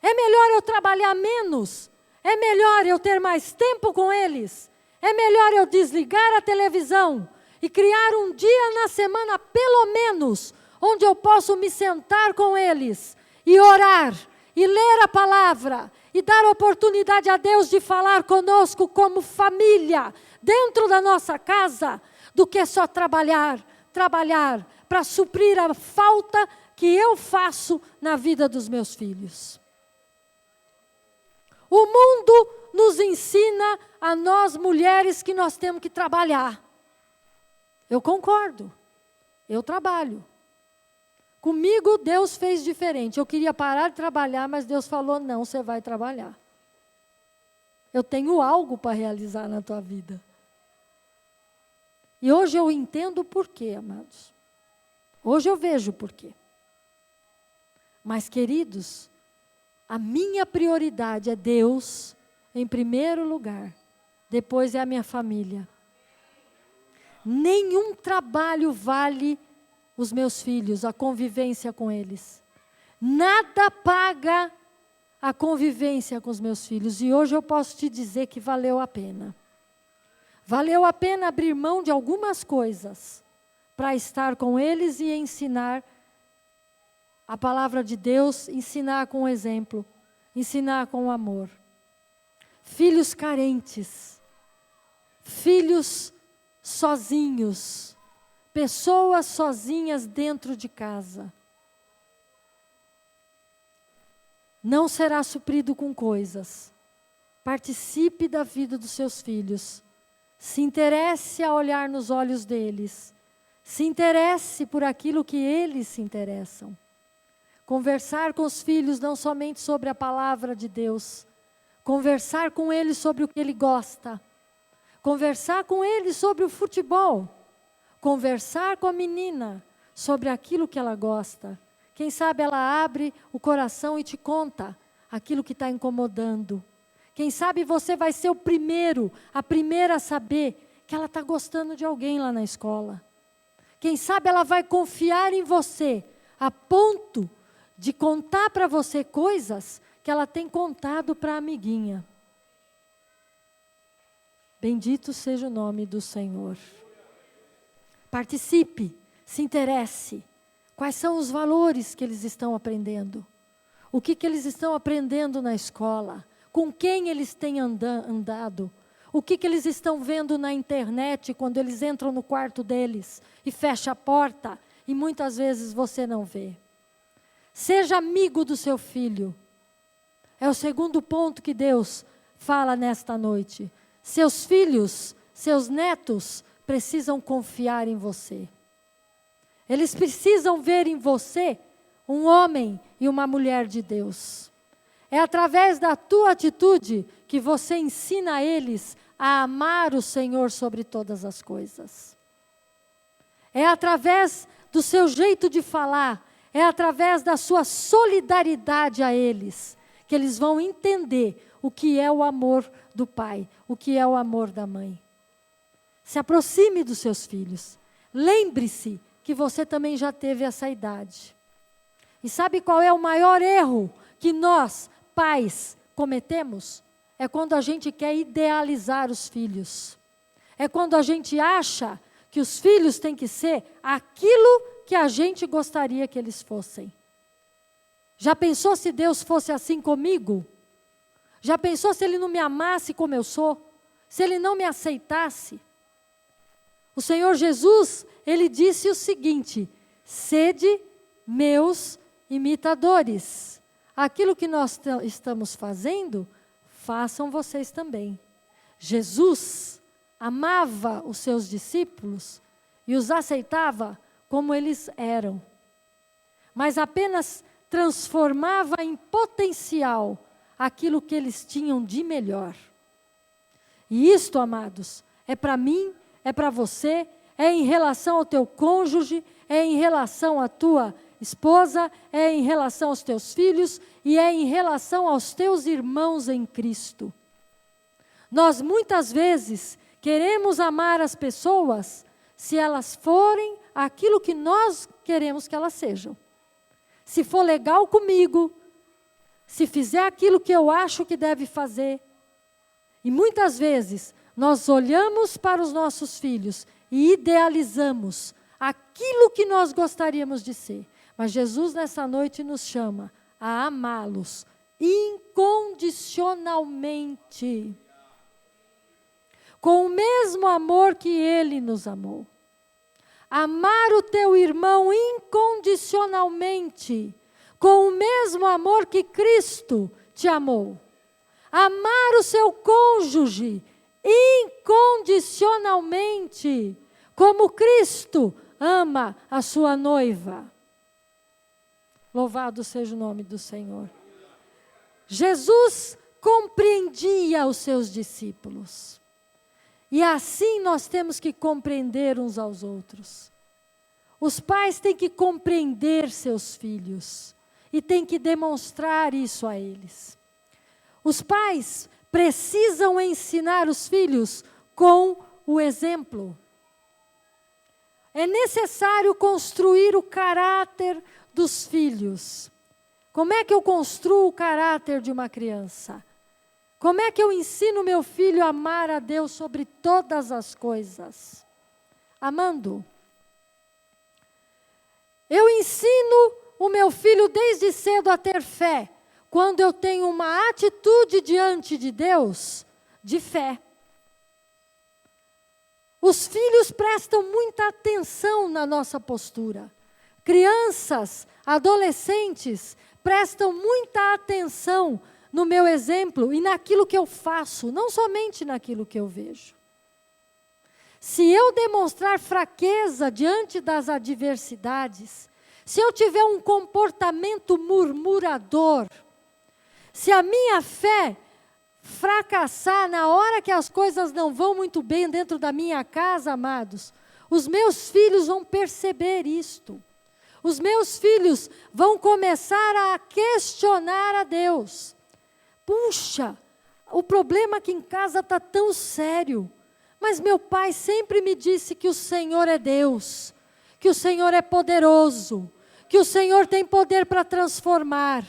É melhor eu trabalhar menos. É melhor eu ter mais tempo com eles. É melhor eu desligar a televisão e criar um dia na semana, pelo menos, onde eu posso me sentar com eles e orar, e ler a palavra, e dar oportunidade a Deus de falar conosco como família, dentro da nossa casa, do que só trabalhar para suprir a falta que eu faço na vida dos meus filhos. O mundo nos ensina a nós mulheres que nós temos que trabalhar. Eu concordo, eu trabalho. Comigo Deus fez diferente. Eu queria parar de trabalhar, mas Deus falou, não, você vai trabalhar. Eu tenho algo para realizar na tua vida. E hoje eu entendo o porquê, amados. Hoje eu vejo o porquê. Mas, queridos, a minha prioridade é Deus em primeiro lugar. Depois é a minha família. Nenhum trabalho vale os meus filhos, a convivência com eles. Nada paga a convivência com os meus filhos. E hoje eu posso te dizer que valeu a pena. Valeu a pena abrir mão de algumas coisas para estar com eles e ensinar a palavra de Deus, ensinar com exemplo, ensinar com amor. Filhos carentes, filhos sozinhos, pessoas sozinhas dentro de casa. Não será suprido com coisas. Participe da vida dos seus filhos. Se interesse a olhar nos olhos deles. Se interesse por aquilo que eles se interessam. Conversar com os filhos não somente sobre a palavra de Deus. Conversar com eles sobre o que ele gosta. Conversar com eles sobre o futebol. Conversar com a menina sobre aquilo que ela gosta. Quem sabe ela abre o coração e te conta aquilo que está incomodando. Quem sabe você vai ser o primeiro, a primeira a saber que ela está gostando de alguém lá na escola. Quem sabe ela vai confiar em você a ponto de contar para você coisas que ela tem contado para a amiguinha. Bendito seja o nome do Senhor. Participe, se interesse. Quais são os valores que eles estão aprendendo? O que eles estão aprendendo na escola? Com quem eles têm andado? O que eles estão vendo na internet quando eles entram no quarto deles e fecham a porta e muitas vezes você não vê? Seja amigo do seu filho. É o segundo ponto que Deus fala nesta noite. Seus filhos, seus netos precisam confiar em você. Eles precisam ver em você um homem e uma mulher de Deus. É através da tua atitude que você ensina a eles a amar o Senhor sobre todas as coisas. É através do seu jeito de falar, é através da sua solidariedade a eles, que eles vão entender o que é o amor do pai, o que é o amor da mãe. Se aproxime dos seus filhos. Lembre-se que você também já teve essa idade. E sabe qual é o maior erro que nós, pais, cometemos? É quando a gente quer idealizar os filhos. É quando a gente acha que os filhos têm que ser aquilo que a gente gostaria que eles fossem. Já pensou se Deus fosse assim comigo? Já pensou se Ele não me amasse como eu sou? Se Ele não me aceitasse? O Senhor Jesus, Ele disse o seguinte: sede meus imitadores. Aquilo que nós estamos fazendo, façam vocês também. Jesus amava os seus discípulos e os aceitava como eles eram, mas apenas transformava em potencial aquilo que eles tinham de melhor. E isto, amados, é para mim, é para você, é em relação ao teu cônjuge, é em relação à tua esposa, é em relação aos teus filhos e é em relação aos teus irmãos em Cristo. Nós muitas vezes queremos amar as pessoas se elas forem aquilo que nós queremos que elas sejam. Se for legal comigo, se fizer aquilo que eu acho que deve fazer. E muitas vezes nós olhamos para os nossos filhos e idealizamos aquilo que nós gostaríamos de ser. Mas Jesus nessa noite nos chama a amá-los incondicionalmente. Com o mesmo amor que Ele nos amou. Amar o teu irmão incondicionalmente, com o mesmo amor que Cristo te amou. Amar o seu cônjuge incondicionalmente, como Cristo ama a sua noiva. Louvado seja o nome do Senhor. Jesus compreendia os seus discípulos. E assim nós temos que compreender uns aos outros. Os pais têm que compreender seus filhos e têm que demonstrar isso a eles. Os pais precisam ensinar os filhos com o exemplo. É necessário construir o caráter dos filhos. Como é que eu construo o caráter de uma criança? Como é que eu ensino meu filho a amar a Deus sobre todas as coisas? Amando. Eu ensino o meu filho desde cedo a ter fé, quando eu tenho uma atitude diante de Deus de fé. Os filhos prestam muita atenção na nossa postura. Crianças, adolescentes, prestam muita atenção no meu exemplo e naquilo que eu faço, não somente naquilo que eu vejo. Se eu demonstrar fraqueza diante das adversidades, se eu tiver um comportamento murmurador, se a minha fé fracassar na hora que as coisas não vão muito bem dentro da minha casa, amados, os meus filhos vão perceber isto. Os meus filhos vão começar a questionar a Deus. Puxa, o problema aqui em casa está tão sério, mas meu pai sempre me disse que o Senhor é Deus, que o Senhor é poderoso, que o Senhor tem poder para transformar.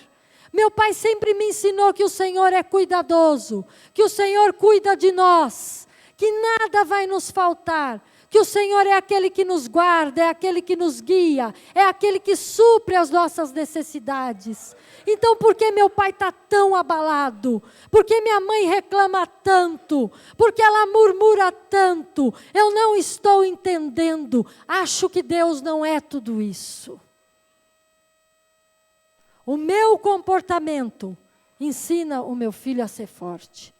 Meu pai sempre me ensinou que o Senhor é cuidadoso, que o Senhor cuida de nós, que nada vai nos faltar, que o Senhor é aquele que nos guarda, é aquele que nos guia, é aquele que supre as nossas necessidades. Então, por que meu pai está tão abalado? Por que minha mãe reclama tanto? Por que ela murmura tanto? Eu não estou entendendo. Acho que Deus não é tudo isso. O meu comportamento ensina o meu filho a ser forte.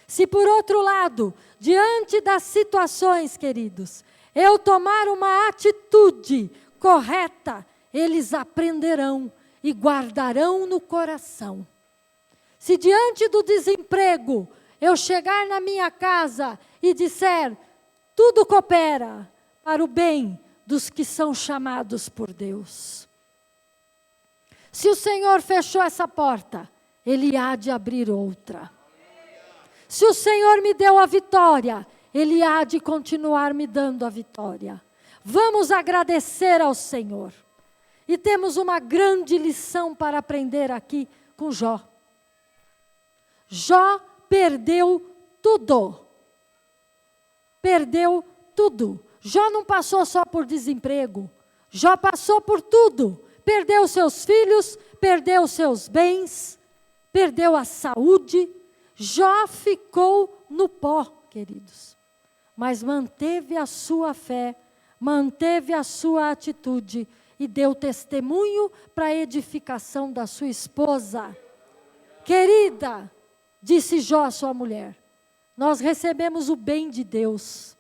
Se por outro lado, diante das situações, queridos, eu tomar uma atitude correta, eles aprenderão e guardarão no coração. Se diante do desemprego, eu chegar na minha casa e disser, tudo coopera para o bem dos que são chamados por Deus. Se o Senhor fechou essa porta, Ele há de abrir outra. Se o Senhor me deu a vitória, Ele há de continuar me dando a vitória. Vamos agradecer ao Senhor. E temos uma grande lição para aprender aqui com Jó. Jó perdeu tudo. Perdeu tudo. Jó não passou só por desemprego. Jó passou por tudo. Perdeu seus filhos, perdeu seus bens, perdeu a saúde. Jó ficou no pó, queridos, mas manteve a sua fé, manteve a sua atitude e deu testemunho para a edificação da sua esposa. Querida, disse Jó à sua mulher, nós recebemos o bem de Deus,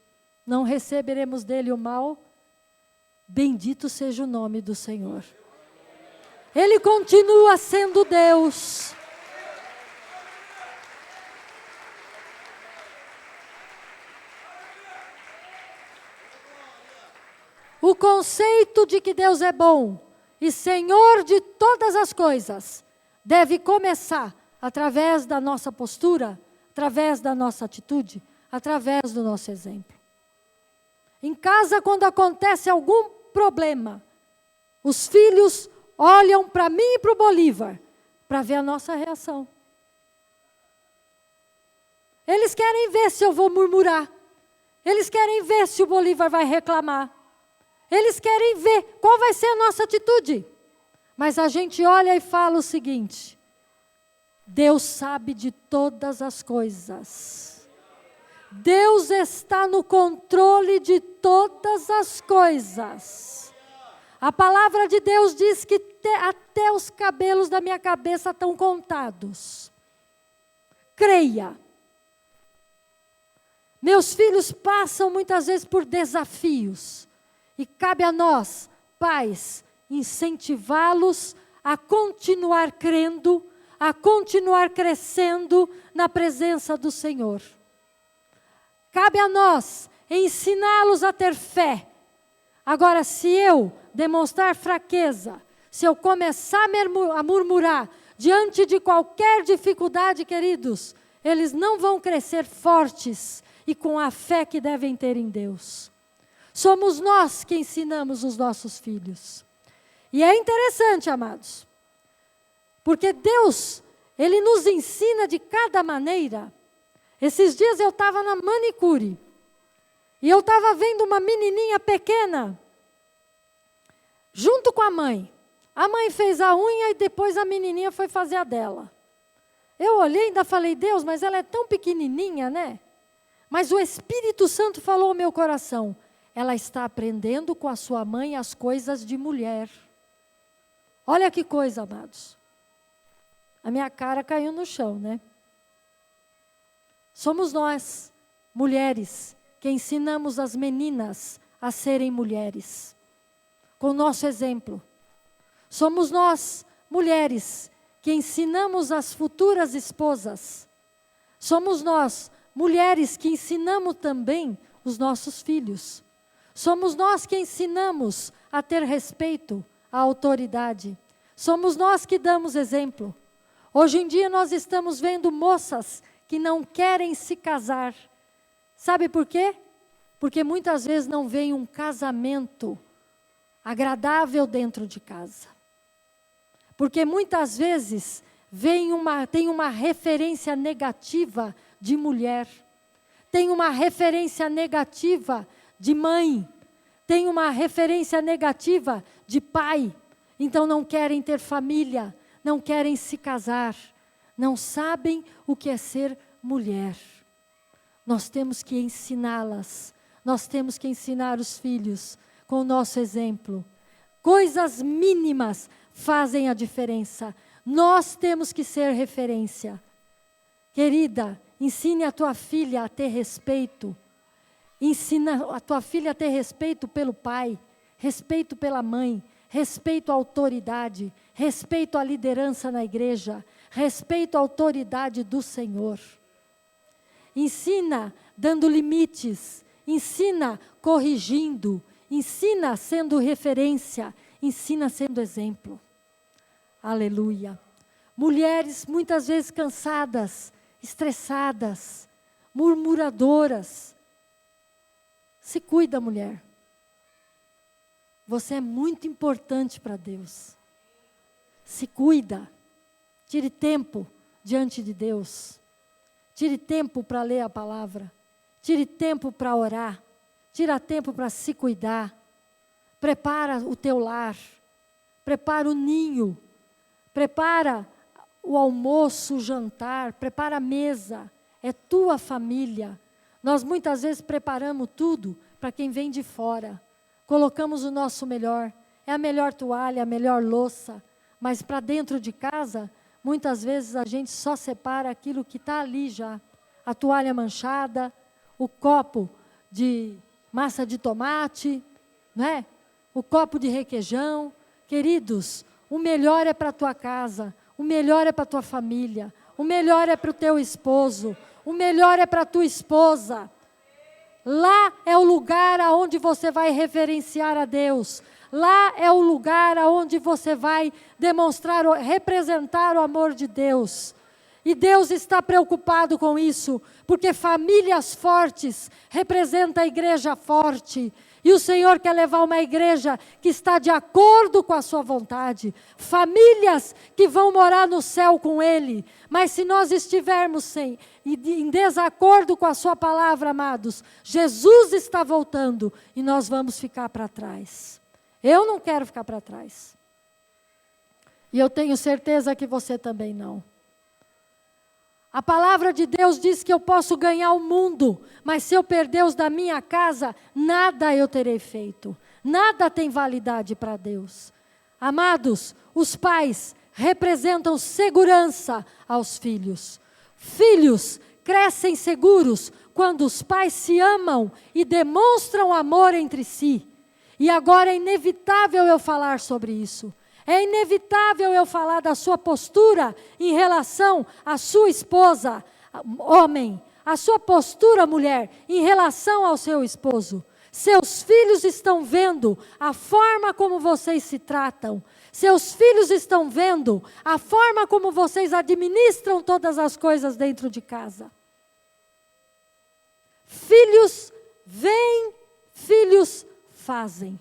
não receberemos dele o mal. Bendito seja o nome do Senhor. Ele continua sendo Deus. O conceito de que Deus é bom e Senhor de todas as coisas deve começar através da nossa postura, através da nossa atitude, através do nosso exemplo. Em casa, quando acontece algum problema, os filhos olham para mim e para o Bolívar para ver a nossa reação. Eles querem ver se eu vou murmurar. Eles querem ver se o Bolívar vai reclamar. Eles querem ver qual vai ser a nossa atitude. Mas a gente olha e fala o seguinte: Deus sabe de todas as coisas. Deus está no controle de todas as coisas. A palavra de Deus diz que até os cabelos da minha cabeça estão contados. Creia. Meus filhos passam muitas vezes por desafios. E cabe a nós, pais, incentivá-los a continuar crendo, a continuar crescendo na presença do Senhor. Cabe a nós ensiná-los a ter fé. Agora, se eu demonstrar fraqueza, se eu começar a murmurar diante de qualquer dificuldade, queridos, eles não vão crescer fortes e com a fé que devem ter em Deus. Somos nós que ensinamos os nossos filhos. E é interessante, amados, porque Deus, Ele nos ensina de cada maneira. Esses dias eu estava na manicure, e eu estava vendo uma menininha pequena, junto com a mãe. A mãe fez a unha e depois a menininha foi fazer a dela. Eu olhei e ainda falei, Deus, mas ela é tão pequenininha, né? Mas o Espírito Santo falou ao meu coração, ela está aprendendo com a sua mãe as coisas de mulher. Olha que coisa, amados. A minha cara caiu no chão, né? Somos nós, mulheres, que ensinamos as meninas a serem mulheres, com o nosso exemplo. Somos nós, mulheres, que ensinamos as futuras esposas. Somos nós, mulheres, que ensinamos também os nossos filhos. Somos nós que ensinamos a ter respeito à autoridade. Somos nós que damos exemplo. Hoje em dia nós estamos vendo moças que não querem se casar. Sabe por quê? Porque muitas vezes não vem um casamento agradável dentro de casa. Porque muitas vezes tem uma referência negativa de mulher. Tem uma referência negativa de mãe, tem uma referência negativa de pai, então não querem ter família, não querem se casar, não sabem o que é ser mulher. Nós temos que ensiná-las, nós temos que ensinar os filhos com o nosso exemplo. Coisas mínimas fazem a diferença, nós temos que ser referência. Querida, ensine a tua filha a ter respeito. Ensina a tua filha a ter respeito pelo pai, respeito pela mãe, respeito à autoridade, respeito à liderança na igreja, respeito à autoridade do Senhor. Ensina dando limites, ensina corrigindo, ensina sendo referência, ensina sendo exemplo. Aleluia. Mulheres muitas vezes cansadas, estressadas, murmuradoras. Se cuida, mulher. Você é muito importante para Deus. Se cuida. Tire tempo diante de Deus. Tire tempo para ler a palavra. Tire tempo para orar. Tira tempo para se cuidar. Prepara o teu lar. Prepara o ninho. Prepara o almoço, o jantar. Prepara a mesa. É tua família. Nós muitas vezes preparamos tudo para quem vem de fora. Colocamos o nosso melhor. É a melhor toalha, a melhor louça. Mas para dentro de casa, muitas vezes a gente só separa aquilo que está ali já. a toalha manchada, o copo de massa de tomate, né? O copo de requeijão. Queridos, o melhor é para a tua casa, o melhor é para a tua família, o melhor é para o teu esposo, o melhor é para a tua esposa. Lá é o lugar aonde você vai reverenciar a Deus. Lá é o lugar aonde você vai demonstrar, representar o amor de Deus. E Deus está preocupado com isso, porque famílias fortes representam a igreja forte. E o Senhor quer levar uma igreja que está de acordo com a sua vontade. Famílias que vão morar no céu com Ele. Mas se nós estivermos em desacordo com a sua palavra, amados, Jesus está voltando e nós vamos ficar para trás. Eu não quero ficar para trás. E eu tenho certeza que você também não. A palavra de Deus diz que eu posso ganhar o mundo, mas se eu perder os da minha casa, nada eu terei feito. Nada tem validade para Deus. Amados, os pais representam segurança aos filhos. Filhos crescem seguros quando os pais se amam e demonstram amor entre si. E agora é inevitável eu falar sobre isso. É inevitável eu falar da sua postura em relação à sua esposa, homem, a sua postura, mulher, em relação ao seu esposo. Seus filhos estão vendo a forma como vocês se tratam. Seus filhos estão vendo a forma como vocês administram todas as coisas dentro de casa. Filhos veem, filhos fazem.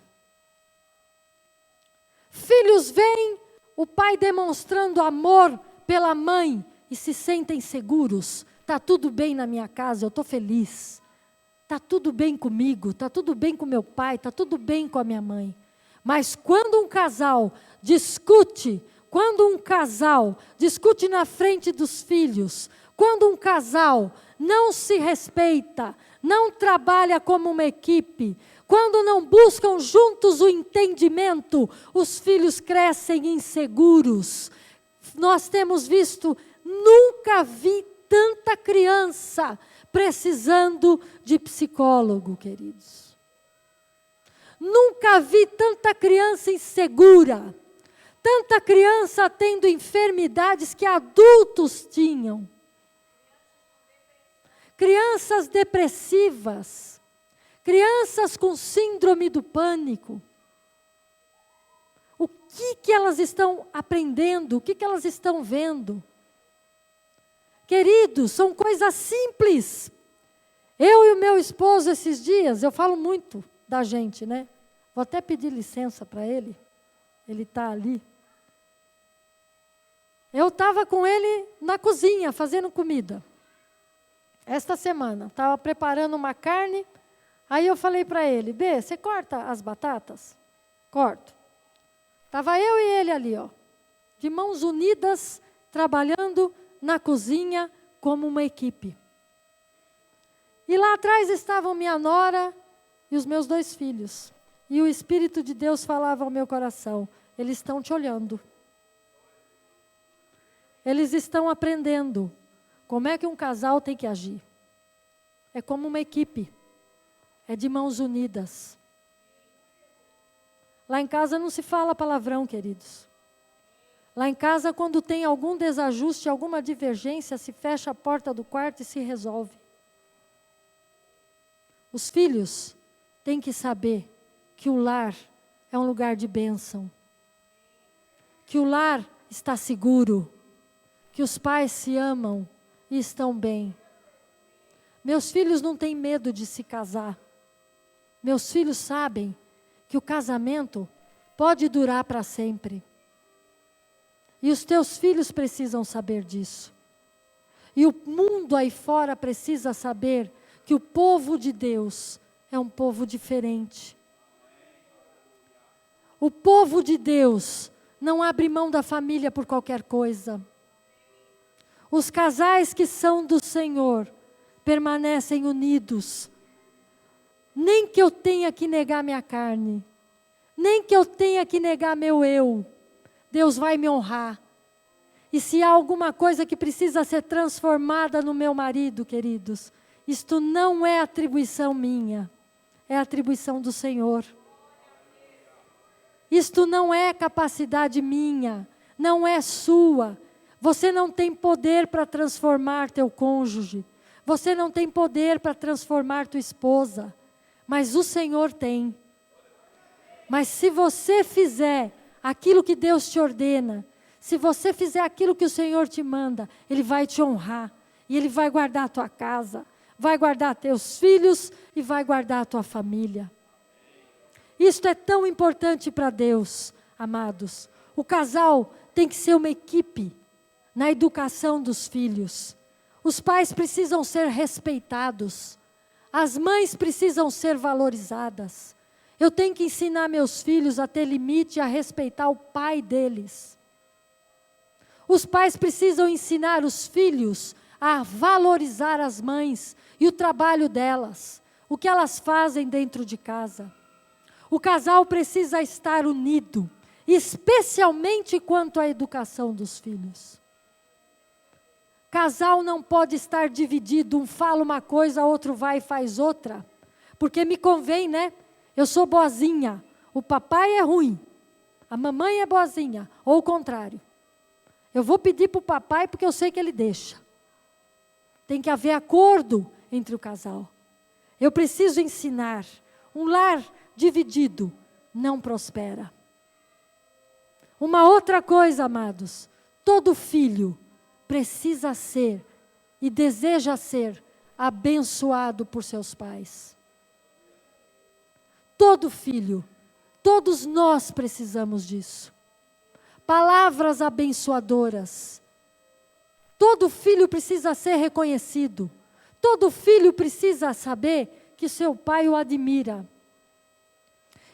Filhos veem o pai demonstrando amor pela mãe e se sentem seguros. Está tudo bem na minha casa, eu estou feliz. Está tudo bem comigo, está tudo bem com meu pai, está tudo bem com a minha mãe. Mas quando um casal discute na frente dos filhos, quando um casal não se respeita, não trabalha como uma equipe, quando não buscam juntos o entendimento, os filhos crescem inseguros. Nós temos visto, nunca vi tanta criança precisando de psicólogo, queridos. Nunca vi tanta criança insegura, tanta criança tendo enfermidades que adultos tinham. Crianças depressivas, crianças com síndrome do pânico. O que elas estão aprendendo? O que elas estão vendo? Queridos, são coisas simples. Eu e o meu esposo esses dias, eu falo muito da gente, né? Vou até pedir licença para ele. Ele está ali. Eu estava com ele na cozinha, fazendo comida. Esta semana, estava preparando uma carne. Aí eu falei para ele, Bê, você corta as batatas? Corto. Estava eu e ele ali, ó, de mãos unidas, trabalhando na cozinha como uma equipe. E lá atrás estavam minha nora e os meus 2 filhos. E o Espírito de Deus falava ao meu coração, eles estão te olhando. Eles estão aprendendo como é que um casal tem que agir. É como uma equipe. É de mãos unidas. Lá em casa não se fala palavrão, queridos. Lá em casa, quando tem algum desajuste, alguma divergência, se fecha a porta do quarto e se resolve. Os filhos têm que saber que o lar é um lugar de bênção. Que o lar está seguro. Que os pais se amam e estão bem. Meus filhos não têm medo de se casar. Meus filhos sabem que o casamento pode durar para sempre. E os teus filhos precisam saber disso. E o mundo aí fora precisa saber que o povo de Deus é um povo diferente. O povo de Deus não abre mão da família por qualquer coisa. Os casais que são do Senhor permanecem unidos. Nem que eu tenha que negar minha carne, nem que eu tenha que negar meu eu, Deus vai me honrar. E se há alguma coisa que precisa ser transformada no meu marido, queridos, isto não é atribuição minha, é atribuição do Senhor. Isto não é capacidade minha, não é sua. Você não tem poder para transformar teu cônjuge. Você não tem poder para transformar tua esposa. Mas o Senhor tem. Mas se você fizer aquilo que Deus te ordena, se você fizer aquilo que o Senhor te manda, Ele vai te honrar. E Ele vai guardar a tua casa, vai guardar teus filhos e vai guardar a tua família. Isto é tão importante para Deus, amados. O casal tem que ser uma equipe na educação dos filhos. Os pais precisam ser respeitados. As mães precisam ser valorizadas. Eu tenho que ensinar meus filhos a ter limite e a respeitar o pai deles. Os pais precisam ensinar os filhos a valorizar as mães e o trabalho delas, o que elas fazem dentro de casa. O casal precisa estar unido, especialmente quanto à educação dos filhos. Casal não pode estar dividido, um fala uma coisa, outro vai e faz outra. Porque me convém, né? Eu sou boazinha, o papai é ruim, a mamãe é boazinha, ou o contrário. Eu vou pedir para o papai porque eu sei que ele deixa. Tem que haver acordo entre o casal. Eu preciso ensinar. Um lar dividido não prospera. Uma outra coisa, amados, todo filho precisa ser e deseja ser abençoado por seus pais. Todo filho, todos nós precisamos disso. Palavras abençoadoras. Todo filho precisa ser reconhecido. Todo filho precisa saber que seu pai o admira.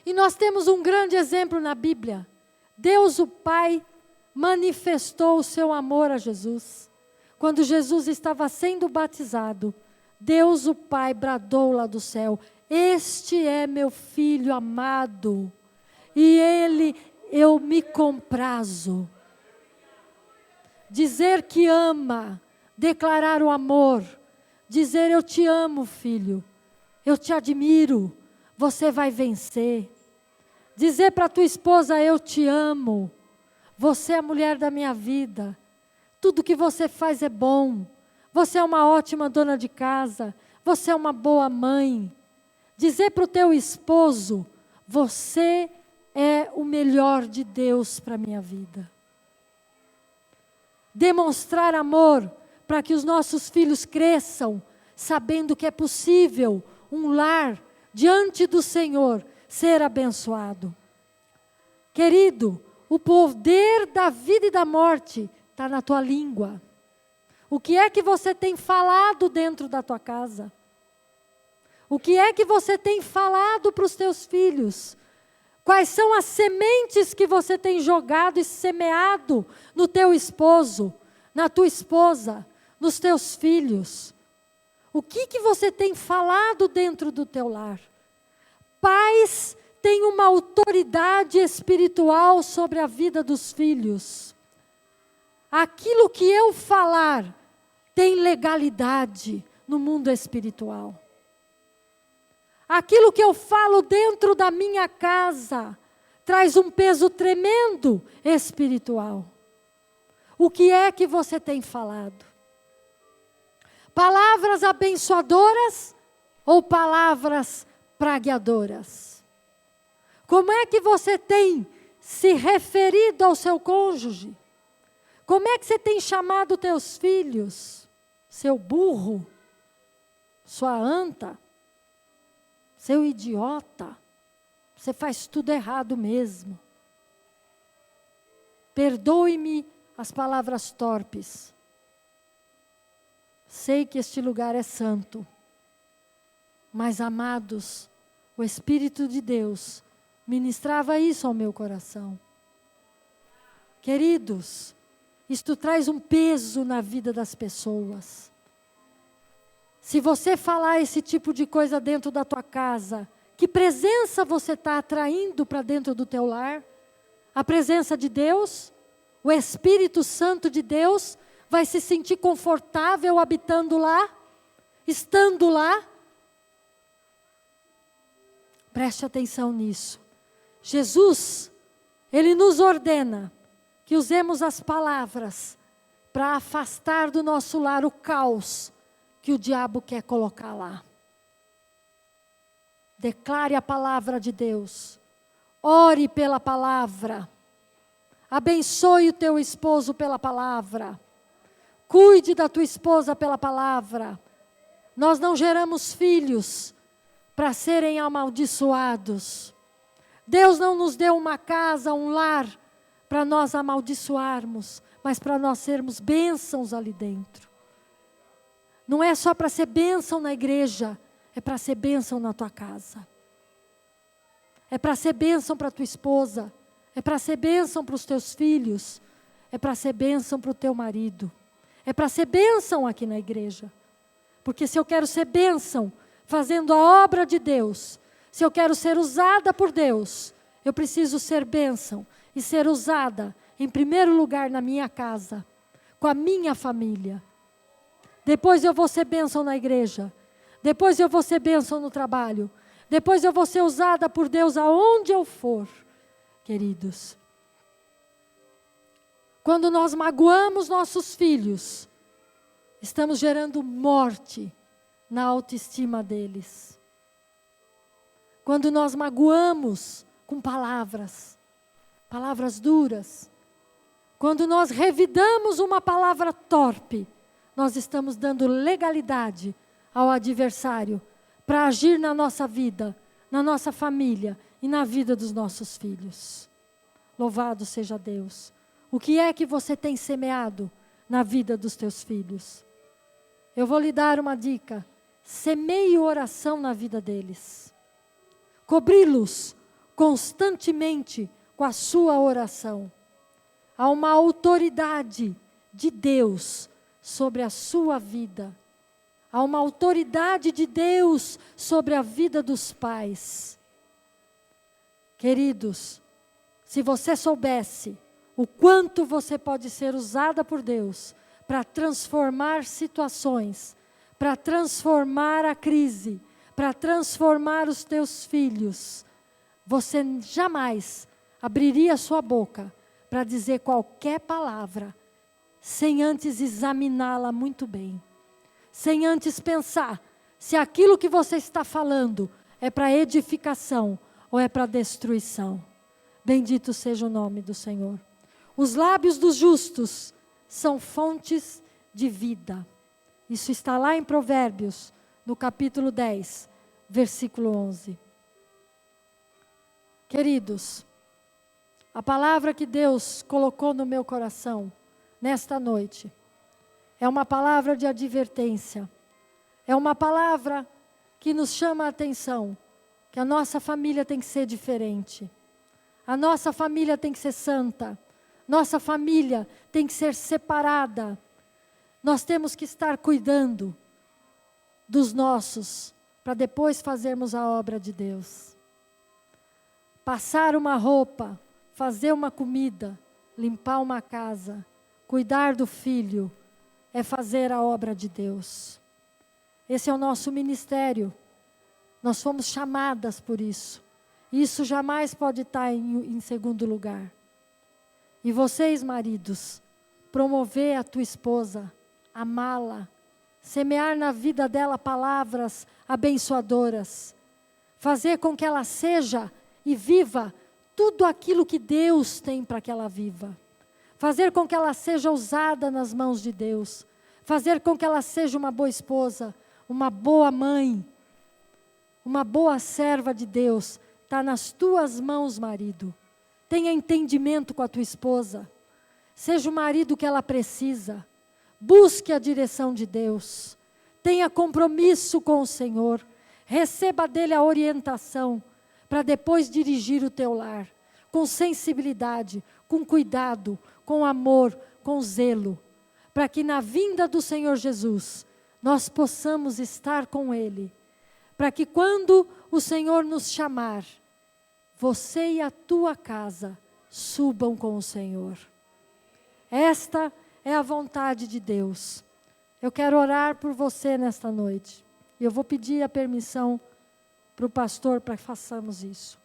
E nós temos um grande exemplo na Bíblia. Deus, o Pai, manifestou o seu amor a Jesus. Quando Jesus estava sendo batizado, Deus, o Pai, bradou lá do céu: este é meu filho amado, e ele eu me comprazo. Dizer que ama, declarar o amor, dizer eu te amo, filho, eu te admiro, você vai vencer. Dizer para tua esposa, eu te amo, você é a mulher da minha vida, tudo que você faz é bom, você é uma ótima dona de casa, você é uma boa mãe. Dizer para o teu esposo, você é o melhor de Deus para a minha vida. Demonstrar amor para que os nossos filhos cresçam, sabendo que é possível um lar diante do Senhor ser abençoado. Querido, o poder da vida e da morte está na tua língua. O que é que você tem falado dentro da tua casa? O que é que você tem falado para os teus filhos? Quais são as sementes que você tem jogado e semeado no teu esposo, na tua esposa, nos teus filhos? O que você tem falado dentro do teu lar? Pais têm uma autoridade espiritual sobre a vida dos filhos. Aquilo que eu falar tem legalidade no mundo espiritual. Aquilo que eu falo dentro da minha casa traz um peso tremendo espiritual. O que é que você tem falado? Palavras abençoadoras ou palavras pragueadoras? Como é que você tem se referido ao seu cônjuge? Como é que você tem chamado teus filhos? Seu burro? Sua anta? Seu idiota? Você faz tudo errado mesmo. Perdoe-me as palavras torpes. Sei que este lugar é santo. Mas, amados, o Espírito de Deus ministrava isso ao meu coração. Queridos, isto traz um peso na vida das pessoas. Se você falar esse tipo de coisa dentro da tua casa, que presença você está atraindo para dentro do teu lar? A presença de Deus O Espírito Santo de Deus vai se sentir confortável habitando lá, estando lá? Preste atenção nisso. Jesus, Ele nos ordena que usemos as palavras para afastar do nosso lar o caos que o diabo quer colocar lá. Declare a palavra de Deus. Ore pela palavra. Abençoe o teu esposo pela palavra. Cuide da tua esposa pela palavra. Nós não geramos filhos para serem amaldiçoados. Deus não nos deu uma casa, um lar, para nós amaldiçoarmos, mas para nós sermos bênçãos ali dentro. Não é só para ser bênção na igreja, é para ser bênção na tua casa. É para ser bênção para tua esposa, é para ser bênção para os teus filhos, é para ser bênção para o teu marido, é para ser bênção aqui na igreja. Porque se eu quero ser bênção, fazendo a obra de Deus, se eu quero ser usada por Deus, eu preciso ser bênção e ser usada, em primeiro lugar, na minha casa, com a minha família. Depois eu vou ser bênção na igreja, depois eu vou ser bênção no trabalho, depois eu vou ser usada por Deus aonde eu for, queridos. Quando nós magoamos nossos filhos, estamos gerando morte na autoestima deles. Quando nós magoamos com palavras duras, quando nós revidamos uma palavra torpe, nós estamos dando legalidade ao adversário para agir na nossa vida, na nossa família e na vida dos nossos filhos. Louvado seja Deus. O que é que você tem semeado na vida dos teus filhos? Eu vou lhe dar uma dica. Semeie oração na vida deles. Cobri-los constantemente com a sua oração. Há uma autoridade de Deus sobre a sua vida. Há uma autoridade de Deus sobre a vida dos pais. Queridos, se você soubesse o quanto você pode ser usada por Deus para transformar situações, para transformar a crise, para transformar os teus filhos, você jamais abriria sua boca para dizer qualquer palavra, sem antes examiná-la muito bem, sem antes pensar se aquilo que você está falando é para edificação ou é para destruição. Bendito seja o nome do Senhor. Os lábios dos justos são fontes de vida. Isso está lá em Provérbios, no capítulo 10, versículo 11. Queridos, a palavra que Deus colocou no meu coração nesta noite é uma palavra de advertência. É uma palavra que nos chama a atenção, que a nossa família tem que ser diferente. A nossa família tem que ser santa. Nossa família tem que ser separada. Nós temos que estar cuidando dos nossos, para depois fazermos a obra de Deus. Passar uma roupa, fazer uma comida, limpar uma casa, cuidar do filho, é fazer a obra de Deus. Esse é o nosso ministério. Nós fomos chamadas por isso. Isso jamais pode estar em segundo lugar. E vocês, maridos, promover a tua esposa, amá-la, semear na vida dela palavras abençoadoras, fazer com que ela seja e viva tudo aquilo que Deus tem para que ela viva, fazer com que ela seja usada nas mãos de Deus, fazer com que ela seja uma boa esposa, uma boa mãe, uma boa serva de Deus. Está nas tuas mãos, marido. Tenha entendimento com a tua esposa. Seja o marido que ela precisa. Busque a direção de Deus. Tenha compromisso com o Senhor. Receba dele a orientação para depois dirigir o teu lar. Com sensibilidade, com cuidado, com amor, com zelo. Para que na vinda do Senhor Jesus, nós possamos estar com Ele. Para que quando o Senhor nos chamar, você e a tua casa subam com o Senhor. Esta é a vontade de Deus. Eu quero orar por você nesta noite. E eu vou pedir a permissão para o pastor para que façamos isso.